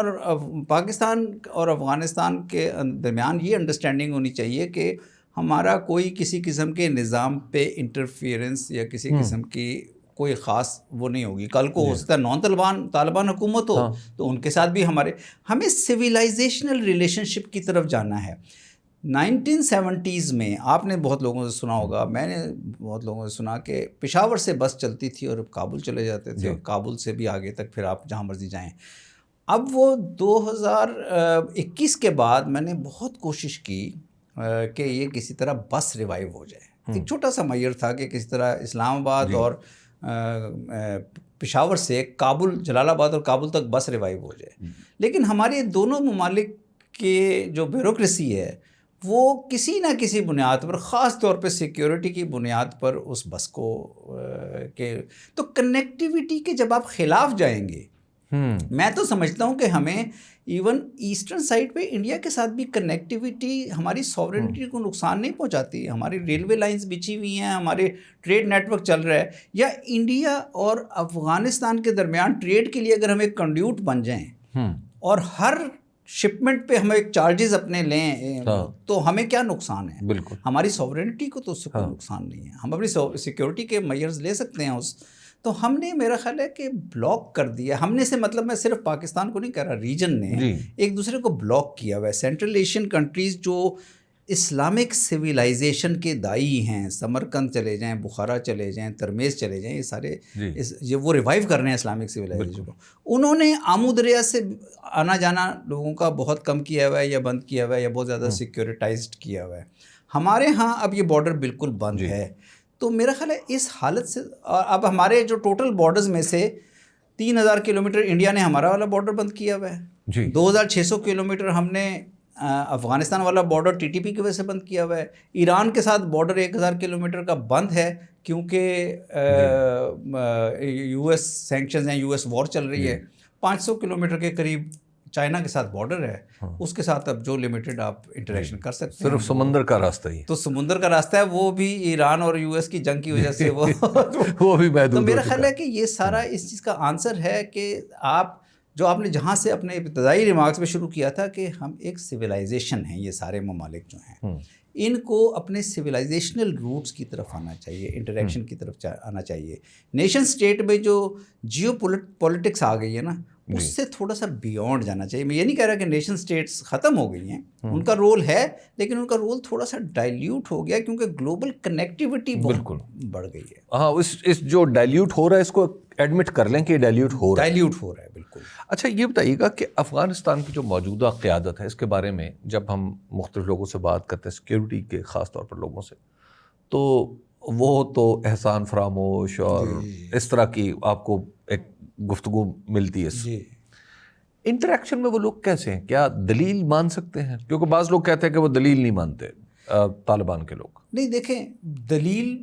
اور افغانستان کے درمیان یہ انڈرسٹینڈنگ ہونی چاہیے کہ ہمارا کوئی کسی قسم کے نظام پہ انٹرفیئرنس یا کسی قسم کی کوئی خاص وہ نہیں ہوگی. کل کو ہو سکتا ہے طالبان حکومت ہو تو ان کے ساتھ بھی ہمیں سویلائزیشنل ریلیشن شپ کی طرف جانا ہے. 1970s میں آپ نے بہت لوگوں سے سنا ہوگا، میں نے بہت لوگوں سے سنا کہ پشاور سے بس چلتی تھی اور کابل چلے جاتے تھے، اور کابل سے بھی آگے تک پھر آپ جہاں مرضی جائیں. اب وہ 2021 کے بعد میں نے بہت کوشش کی کہ یہ کسی طرح بس ریوائیو ہو جائے. ایک چھوٹا سا میئر تھا کہ کسی طرح اسلام آباد اور پشاور سے کابل، جلال آباد اور کابل تک بس ریوائیو ہو جائے. لیکن ہمارے دونوں ممالک کے جو بیوروکریسی ہے وہ کسی نہ کسی بنیاد پر، خاص طور پہ سیکیورٹی کی بنیاد پر اس بس کو تو کنیکٹیوٹی کے جب آپ خلاف جائیں گے، میں تو سمجھتا ہوں کہ ہمیں ایون ایسٹرن سائڈ پہ انڈیا کے ساتھ بھی کنیکٹیوٹی ہماری سوورنٹی کو نقصان نہیں پہنچاتی. ہماری ریلوے لائنز بچھی ہوئی ہیں، ہمارے ٹریڈ نیٹ ورک چل رہا ہے، یا انڈیا اور افغانستان کے درمیان ٹریڈ کے لیے اگر ہم ایک کنڈیوٹ بن جائیں اور ہر شپمنٹ پہ ہم ایک چارجز اپنے لیں تو ہمیں کیا نقصان ہے؟ بالکل ہماری سوورنٹی کو تو اس سے کوئی نقصان نہیں ہے. ہم اپنی سیکیورٹی کے میئرز لے سکتے ہیں تو ہم نے، میرا خیال ہے کہ بلاک کر دیا. ہم نے سے مطلب میں صرف پاکستان کو نہیں کہہ رہا، ریجن نے ایک دوسرے کو بلاک کیا ہوا ہے. سینٹرل ایشین کنٹریز جو اسلامک سویلائزیشن کے دائی ہیں، سمرقند چلے جائیں، بخارا چلے جائیں، ترمیز چلے جائیں، یہ سارے وہ ریوائیو کر رہے ہیں اسلامک سویلائزیشن کو. انہوں نے آمو دریا سے آنا جانا لوگوں کا بہت کم کیا ہوا ہے یا بند کیا ہوا ہے یا بہت زیادہ سیکیورٹائزڈ کیا ہوا ہے. ہمارے ہاں اب یہ بارڈر بالکل بند ہے. تو میرا خیال ہے اس حالت سے اب ہمارے جو ٹوٹل بارڈرز میں سے 3000 کلومیٹر انڈیا نے ہمارا والا بارڈر بند کیا ہوا ہے، 2600 کلومیٹر ہم نے افغانستان والا بارڈر ٹی ٹی پی کی وجہ سے بند کیا ہوا ہے. ایران کے ساتھ بارڈر 1000 کلومیٹر کا بند ہے کیونکہ یو ایس سینکشنز ہیں، یو ایس وار چل رہی ہے. 500 کلومیٹر کے قریب چائنا کے ساتھ بارڈر ہے، اس کے ساتھ اب جو لمیٹڈ آپ انٹریکشن کر سکتے ہیں، صرف سمندر کا راستہ ہی تو سمندر کا راستہ ہے، وہ بھی ایران اور یو ایس کی جنگ کی وجہ سے وہ بھی محدود. تو میرا خیال ہے کہ یہ سارا اس چیز کا آنسر ہے کہ آپ نے جہاں سے اپنے ابتدائی ریمارکس میں شروع کیا تھا کہ ہم ایک سویلائزیشن ہیں، یہ سارے ممالک جو ہیں ان کو اپنے سویلائزیشنل روٹس کی طرف آنا چاہیے، انٹریکشن کی طرف آنا چاہیے. نیشن اسٹیٹ میں جو جیو پولیٹکس آ گئی ہے نا، اس سے تھوڑا سا بیونڈ جانا چاہیے. میں یہ نہیں کہہ رہا کہ نیشن اسٹیٹس ختم ہو گئی ہیں، ان کا رول ہے، لیکن ان کا رول تھوڑا سا ڈائلیوٹ ہو گیا کیونکہ گلوبل کنیکٹیوٹی بہت بڑھ گئی ہے. ہاں، اس جو ڈائلیوٹ ہو رہا ہے اس کو ایڈمٹ کر لیں کہ ڈائلیوٹ ہو رہا ہے. بالکل. اچھا یہ بتائیے گا کہ افغانستان کی جو موجودہ قیادت ہے اس کے بارے میں جب ہم مختلف لوگوں سے بات کرتے ہیں، سیکیورٹی کے خاص طور پر لوگوں سے، تو وہ تو احسان فراموش اور اس طرح کی آپ کو ایک گفتگو ملتی ہے. انٹریکشن میں وہ لوگ کیسے ہیں؟ کیا دلیل مان سکتے ہیں؟ کیونکہ بعض لوگ کہتے ہیں کہ وہ دلیل نہیں مانتے، طالبان کے لوگ. نہیں، دیکھیں دلیل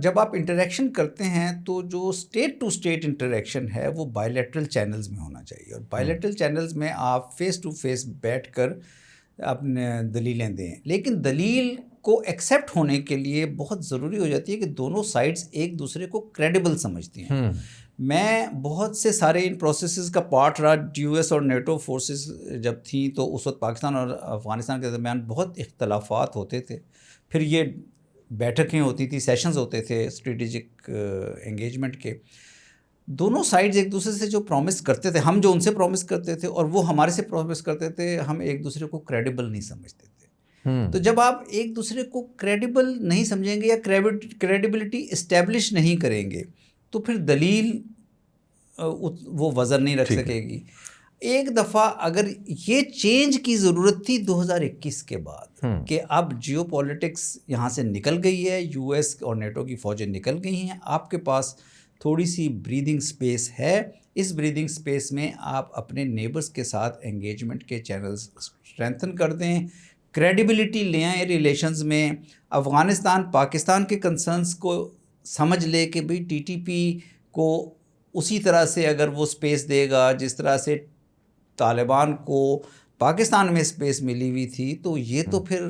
جب آپ انٹریکشن کرتے ہیں تو جو اسٹیٹ ٹو اسٹیٹ انٹریکشن ہے وہ بائی لیٹرل چینلز میں ہونا چاہیے، اور بائی لیٹرل چینلز میں آپ فیس ٹو فیس بیٹھ کر اپنے دلیلیں دیں. لیکن دلیل کو ایکسیپٹ ہونے کے لیے بہت ضروری ہو جاتی ہے کہ دونوں سائڈز ایک دوسرے کو کریڈیبل سمجھتی ہیں. میں بہت سے سارے ان پروسیسز کا پارٹ رہا. یو ایس اور نیٹو فورسز جب تھیں تو اس وقت پاکستان اور افغانستان کے درمیان بہت اختلافات ہوتے تھے. پھر یہ بیٹھکیں ہوتی تھی, سیشنز ہوتے تھے اسٹریٹجک انگیجمنٹ کے. دونوں سائڈز ایک دوسرے سے جو پرومس کرتے تھے, ہم جو ان سے پرومس کرتے تھے اور وہ ہمارے سے پرومس کرتے تھے, ہم ایک دوسرے کو کریڈیبل نہیں سمجھتے تھے. تو جب آپ ایک دوسرے کو کریڈیبل نہیں سمجھیں گے یا کریڈیبلٹی اسٹیبلش نہیں کریں گے تو پھر دلیل وہ وزن نہیں رکھ سکے گی. ایک دفعہ اگر یہ چینج کی ضرورت تھی 2021 کے بعد کہ اب جیو پولیٹکس یہاں سے نکل گئی ہے, یو ایس اور نیٹو کی فوجیں نکل گئی ہیں, آپ کے پاس تھوڑی سی بریدنگ سپیس ہے. اس بریدنگ سپیس میں آپ اپنے نیبرز کے ساتھ انگیجمنٹ کے چینلز اسٹرینتھن کر دیں, کریڈیبلٹی لے آئیں ریلیشنز میں. افغانستان پاکستان کے کنسرنز کو سمجھ لے کہ بھئی ٹی ٹی پی کو اسی طرح سے اگر وہ سپیس دے گا جس طرح سے طالبان کو پاکستان میں سپیس ملی ہوئی تھی, تو یہ تو پھر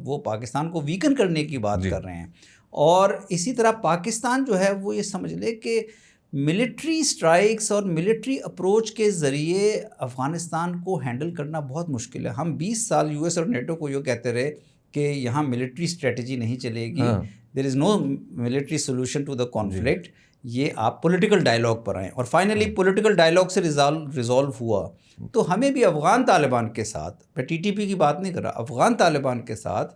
وہ پاکستان کو ویکن کرنے کی بات کر رہے ہیں. اور اسی طرح پاکستان جو ہے وہ یہ سمجھ لے کہ ملٹری سٹرائکس اور ملٹری اپروچ کے ذریعے افغانستان کو ہینڈل کرنا بہت مشکل ہے. ہم 20 سال یو ایس اور نیٹو کو یہ کہتے رہے کہ یہاں ملٹری اسٹریٹجی نہیں چلے گی, there is no military solution to the conflict, یہ آپ پولیٹیکل ڈائلاگ پر آئیں. اور فائنلی پولیٹیکل ڈائلاگ سے ریزالو ہوا. تو ہمیں بھی افغان طالبان کے ساتھ, میں ٹی ٹی پی کی بات نہیں کر رہا, افغان طالبان کے ساتھ,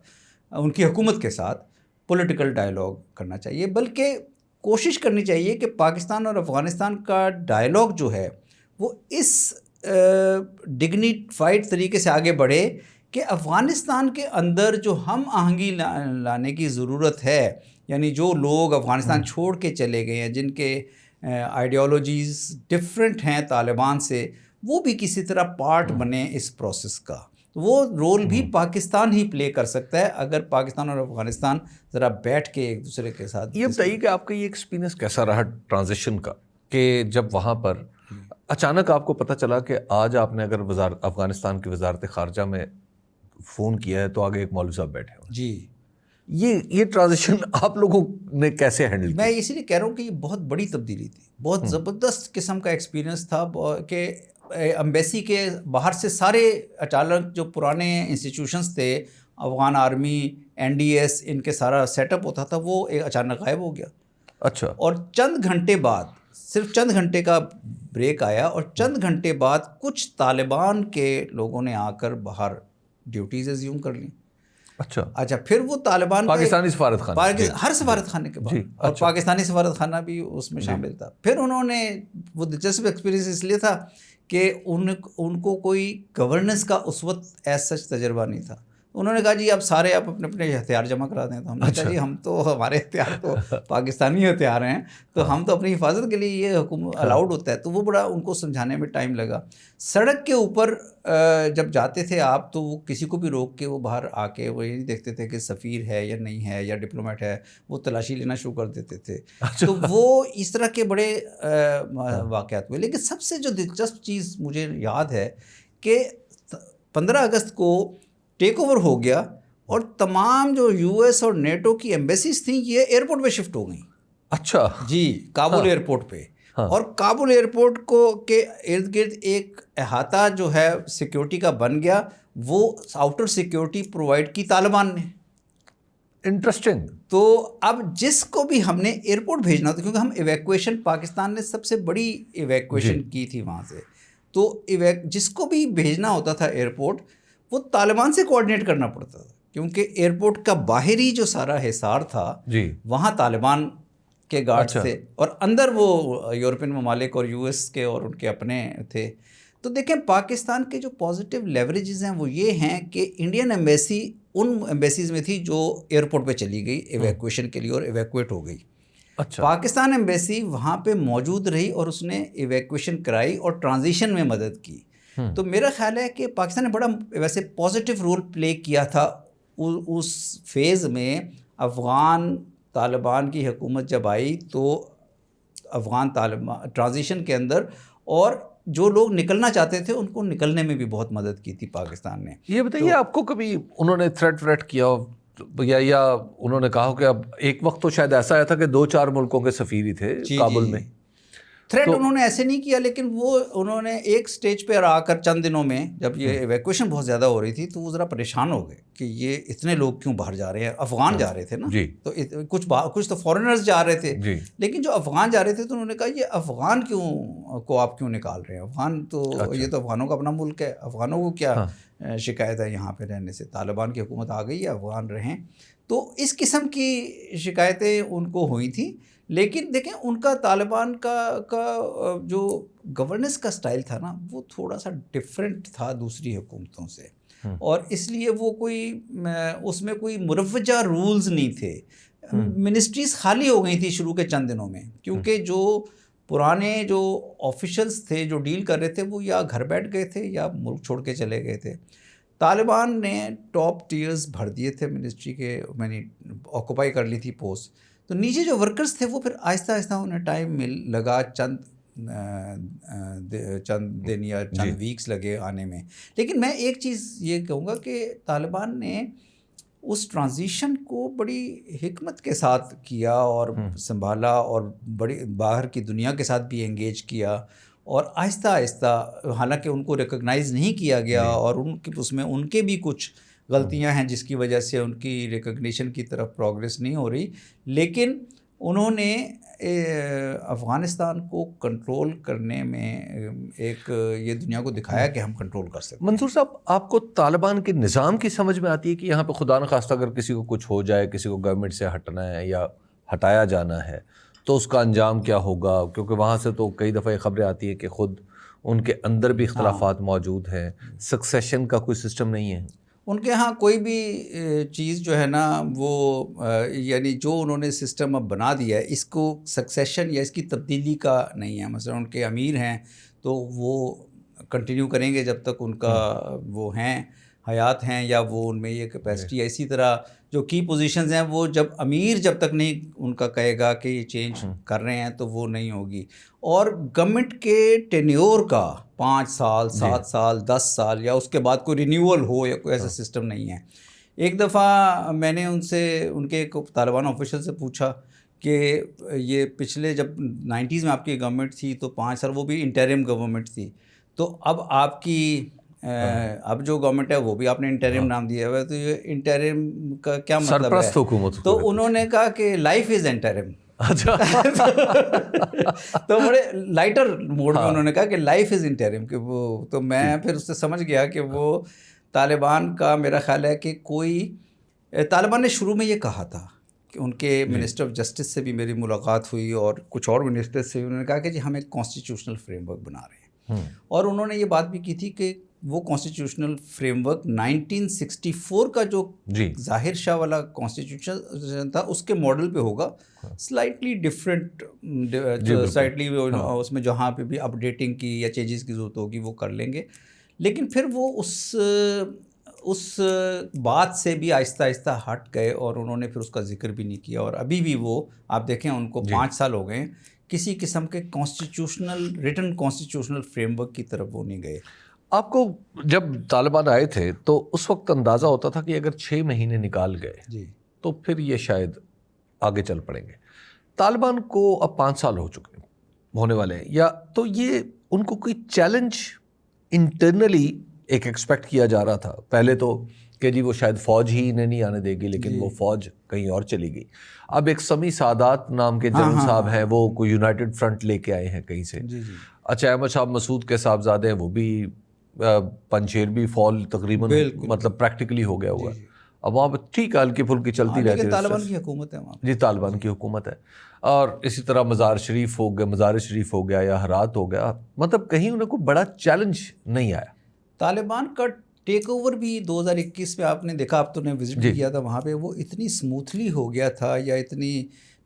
ان کی حکومت کے ساتھ پولیٹیکل ڈائلاگ کرنا چاہیے. بلکہ کوشش کرنی چاہیے کہ پاکستان اور افغانستان کا ڈائلاگ جو ہے وہ اس ڈگنیفائڈ طریقے سے آگے بڑھے کہ افغانستان کے اندر جو ہم آہنگی لانے کی ضرورت ہے, یعنی جو لوگ افغانستان چھوڑ کے چلے گئے ہیں, جن کے آئیڈیالوجیز ڈفرینٹ ہیں طالبان سے, وہ بھی کسی طرح پارٹ بنے اس پروسیس کا. وہ رول بھی پاکستان ہی پلے کر سکتا ہے اگر پاکستان اور افغانستان ذرا بیٹھ کے ایک دوسرے کے ساتھ. یہ بتائیے کہ آپ کا یہ ایکسپیرینس کیسا رہا ٹرانزیشن کا, کہ جب وہاں پر اچانک آپ کو پتہ چلا کہ آج آپ نے اگر افغانستان کی وزارت خارجہ میں فون کیا ہے تو آگے ایک مولوی صاحب بیٹھے ہوں. جی, یہ ٹرانزیشن آپ لوگوں نے کیسے ہینڈل کیا؟ میں اسی لیے کہہ رہا ہوں کہ یہ بہت بڑی تبدیلی تھی, بہت زبردست قسم کا ایکسپیرینس تھا کہ امبیسی کے باہر سے سارے اچانک جو پرانے انسٹیٹیوشنز تھے, Afghan army, N D S, ان کے سارا سیٹ اپ ہوتا تھا, وہ اچانک غائب ہو گیا. اچھا. اور چند گھنٹے بعد, صرف چند گھنٹے کا بریک آیا, اور چند گھنٹے بعد کچھ طالبان کے لوگوں نے آ کر باہر ڈیوٹیز ازیوم کر لیں. اچھا پھر وہ طالبان پاکستانی سفارت خانہ, ہر سفارت خانے کے بعد, اور پاکستانی سفارت خانہ بھی اس میں شامل تھا. پھر انہوں نے, وہ دلچسپ ایکسپیرینس اس لیے تھا کہ ان کو کوئی گورننس کا اس وقت ایز سچ تجربہ نہیں تھا. انہوں نے کہا جی اب سارے آپ اپنے اپنے ہتھیار جمع کرا دیں. تو ہم نے کہا جی ہم تو, ہمارے ہتھیار تو پاکستانی ہتھیار ہیں, تو ہم تو اپنی حفاظت کے لیے یہ حکومت الاؤڈ ہوتا ہے. تو وہ بڑا ان کو سمجھانے میں ٹائم لگا. سڑک کے اوپر جب جاتے تھے آپ تو وہ کسی کو بھی روک کے وہ باہر آ کے وہ یہ نہیں دیکھتے تھے کہ سفیر ہے یا نہیں ہے یا ڈپلومیٹ ہے, وہ تلاشی لینا شروع کر دیتے تھے. تو وہ اس طرح کے بڑے واقعات ہوئے. لیکن سب سے جو دلچسپ چیز مجھے یاد ہے کہ 15 اگست کو ٹیک اوور ہو گیا اور تمام جو یو ایس اور نیٹو کی ایمبیسیز تھیں یہ ایئرپورٹ پہ شفٹ ہو گئیں. اچھا جی, کابل ایئرپورٹ پہ. اور کابل ایئرپورٹ کو کے ارد گرد ایک احاطہ جو ہے سیکیورٹی کا بن گیا, وہ آؤٹر سیکیورٹی پرووائڈ کی طالبان نے. انٹرسٹنگ. تو اب جس کو بھی ہم نے ایئرپورٹ بھیجنا تھا, کیونکہ ہم ایویکویشن, پاکستان نے سب سے بڑی ایویکویشن کی تھی وہاں سے, تو جس کو بھی بھیجنا ہوتا تھا ایئرپورٹ, وہ طالبان سے کوآرڈینیٹ کرنا پڑتا تھا, کیونکہ ایئرپورٹ کا باہری جو سارا حصار تھا وہاں طالبان کے گارڈ تھے, اور اندر وہ یورپین ممالک اور یو ایس کے اور ان کے اپنے تھے. تو دیکھیں پاکستان کے جو پازیٹیو لیوریجز ہیں وہ یہ ہیں کہ انڈین ایمبیسی ان ایمبیسیز میں تھی جو ایئرپورٹ پہ چلی گئی ایویکویشن کے لیے اور ایویکویٹ ہو گئی. پاکستان ایمبیسی وہاں پہ موجود رہی اور اس نے ایویکویشن کرائی اور ٹرانزیشن میں مدد کی. تو میرا خیال ہے کہ پاکستان نے بڑا ویسے پازیٹیو رول پلے کیا تھا اس فیز میں. افغان طالبان کی حکومت جب آئی تو افغان طالبان ٹرانزیشن کے اندر, اور جو لوگ نکلنا چاہتے تھے ان کو نکلنے میں بھی بہت مدد کی تھی پاکستان نے. یہ بتائیے آپ کو کبھی انہوں نے تھریٹ کیا یا انہوں نے کہا کہ اب ایک وقت تو شاید ایسا آیا تھا کہ 2-4 ملکوں کے سفیر ہی تھے کابل میں, تھریٹ انہوں نے ایسے نہیں کیا، لیکن وہ انہوں نے ایک سٹیج پہ آ کر چند دنوں میں جب یہ ایویکویشن بہت زیادہ ہو رہی تھی تو وہ ذرا پریشان ہو گئے کہ یہ اتنے لوگ کیوں باہر جا رہے ہیں. افغان جا رہے تھے نا، تو کچھ تو فارنرز جا رہے تھے، لیکن جو افغان جا رہے تھے تو انہوں نے کہا یہ افغان کو آپ کیوں نکال رہے ہیں؟ افغان تو یہ تو افغانوں کا اپنا ملک ہے، افغانوں کو کیا شکایت ہے یہاں پہ رہنے سے؟ طالبان کی حکومت آ گئی ہے، افغان رہیں. تو اس قسم کی شکایتیں ان کو ہوئی تھیں. لیکن دیکھیں ان کا طالبان کا جو گورننس کا سٹائل تھا نا وہ تھوڑا سا ڈفرینٹ تھا دوسری حکومتوں سے، اور اس لیے وہ اس میں کوئی مروجہ رولز نہیں تھے. منسٹریز خالی ہو گئی تھی شروع کے چند دنوں میں، کیونکہ جو پرانے جو آفیشلز تھے جو ڈیل کر رہے تھے وہ یا گھر بیٹھ گئے تھے یا ملک چھوڑ کے چلے گئے تھے. طالبان نے ٹاپ ٹیئرز بھر دیے تھے منسٹری کے، میں نے آکوپائی کر لی تھی پوسٹ. تو نیچے جو ورکرز تھے وہ پھر آہستہ آہستہ انہیں ٹائم لگا، چند دن یا چند ویکس لگے آنے میں. لیکن میں ایک چیز یہ کہوں گا کہ طالبان نے اس ٹرانزیشن کو بڑی حکمت کے ساتھ کیا اور سنبھالا، اور بڑی باہر کی دنیا کے ساتھ بھی انگیج کیا، اور آہستہ آہستہ، حالانکہ ان کو ریکگنائز نہیں کیا گیا اور اس میں ان کے بھی کچھ غلطیاں ہیں جس کی وجہ سے ان کی ریکگنیشن کی طرف پروگریس نہیں ہو رہی، لیکن انہوں نے افغانستان کو کنٹرول کرنے میں ایک یہ دنیا کو دکھایا کہ ہم کنٹرول کر سکتے ہیں. منصور صاحب، آپ کو طالبان کے نظام کی سمجھ میں آتی ہے کہ یہاں پہ خدا نخواستہ اگر کسی کو کچھ ہو جائے، کسی کو گورنمنٹ سے ہٹنا ہے یا ہٹایا جانا ہے تو اس کا انجام کیا ہوگا؟ کیونکہ وہاں سے تو کئی دفعہ یہ خبریں آتی ہیں کہ خود ان کے اندر بھی اختلافات موجود ہیں، سکسیشن کا کوئی سسٹم نہیں ہے ان کے ہاں. کوئی بھی چیز جو ہے نا وہ یعنی جو انہوں نے سسٹم اب بنا دیا ہے اس کو سکسیشن یا اس کی تبدیلی کا نہیں ہے. مثلا ان کے امیر ہیں تو وہ کنٹینیو کریں گے جب تک ان کا وہ ہیں حیات ہیں یا وہ ان میں یہ کیپیسٹی ہے. اسی طرح جو کی پوزیشنز ہیں وہ جب تک نہیں ان کا کہے گا کہ یہ چینج کر رہے ہیں تو وہ نہیں ہوگی. اور گورنمنٹ کے ٹینیور کا 5 سال 7 سال 10 سال یا اس کے بعد کوئی رینیول ہو یا کوئی ایسا سسٹم نہیں ہے. ایک دفعہ میں نے ان کے ایک طالبان آفیشل سے پوچھا کہ یہ پچھلے جب 90s میں آپ کی گورنمنٹ تھی تو 5 سال وہ بھی انٹرم گورنمنٹ تھی، تو اب آپ کی اب جو گورنمنٹ ہے وہ بھی آپ نے انٹرم نام دیا ہوا ہے، تو یہ انٹرم کا کیا مطلب ہے؟ سرپرست حکومت. تو انہوں نے کہا کہ لائف از انٹرم. اچھا. تو بڑے لائٹر موڈ میں انہوں نے کہا کہ لائف از انٹرم، کہ وہ تو میں پھر اس سے سمجھ گیا کہ وہ طالبان کا میرا خیال ہے کہ طالبان نے شروع میں یہ کہا تھا کہ ان کے منسٹر آف جسٹس سے بھی میری ملاقات ہوئی اور کچھ اور منسٹر سے، انہوں نے کہا کہ جی ہم ایک کانسٹیٹیوشنل فریم ورک بنا رہے ہیں. اور انہوں نے یہ بات بھی کی تھی کہ وہ کانسٹیٹیوشنل فریم ورک 1964 کا جو ظاہر شاہ والا کانسٹیٹیوشن تھا اس کے ماڈل پہ ہوگا، سلائٹلی ڈفرینٹ، سلائٹلی اس میں جہاں پہ بھی اپڈیٹنگ کی یا چینجز کی ضرورت ہوگی وہ کر لیں گے. لیکن پھر وہ اس بات سے بھی آہستہ آہستہ ہٹ گئے اور انہوں نے پھر اس کا ذکر بھی نہیں کیا. اور ابھی بھی وہ آپ دیکھیں ان کو 5 سال ہو گئے، کسی قسم کے ریٹن کانسٹیٹیوشنل فریم ورک کی طرف وہ نہیں گئے. آپ کو جب طالبان آئے تھے تو اس وقت اندازہ ہوتا تھا کہ اگر 6 مہینے نکال گئے تو پھر یہ شاید آگے چل پڑیں گے. طالبان کو اب 5 سال ہو چکے ہونے والے ہیں، یا تو یہ ان کو کوئی چیلنج انٹرنلی ایک ایکسپیکٹ کیا جا رہا تھا پہلے تو کہ جی وہ شاید فوج ہی انہیں نہیں آنے دے گی، لیکن وہ فوج کہیں اور چلی گئی. اب ایک سمیع سادات نام کے جنرل صاحب ہیں، وہ کوئی یونائٹڈ فرنٹ لے کے آئے ہیں کہیں سے. اچھا، احمد شاہ مسعود کے صاحبزادے ہیں، وہ بھی پنجشیر بھی فال تقریباً مطلب پریکٹیکلی ہو گیا ہوا ہے. اب وہاں پہ ٹھیک ہے ہلکی پھلکی چلتی رہتی ہے، طالبان کی حکومت ہے وہاں. جی طالبان کی حکومت ہے. اور اسی طرح مزار شریف ہو گیا یا ہرات ہو گیا، مطلب کہیں انہیں کوئی بڑا چیلنج نہیں آیا. طالبان کا ٹیک اوور بھی 2021 میں آپ نے دیکھا، آپ تو نے وزٹ کیا تھا وہاں پہ، وہ اتنی اسموتھلی ہو گیا تھا یا اتنی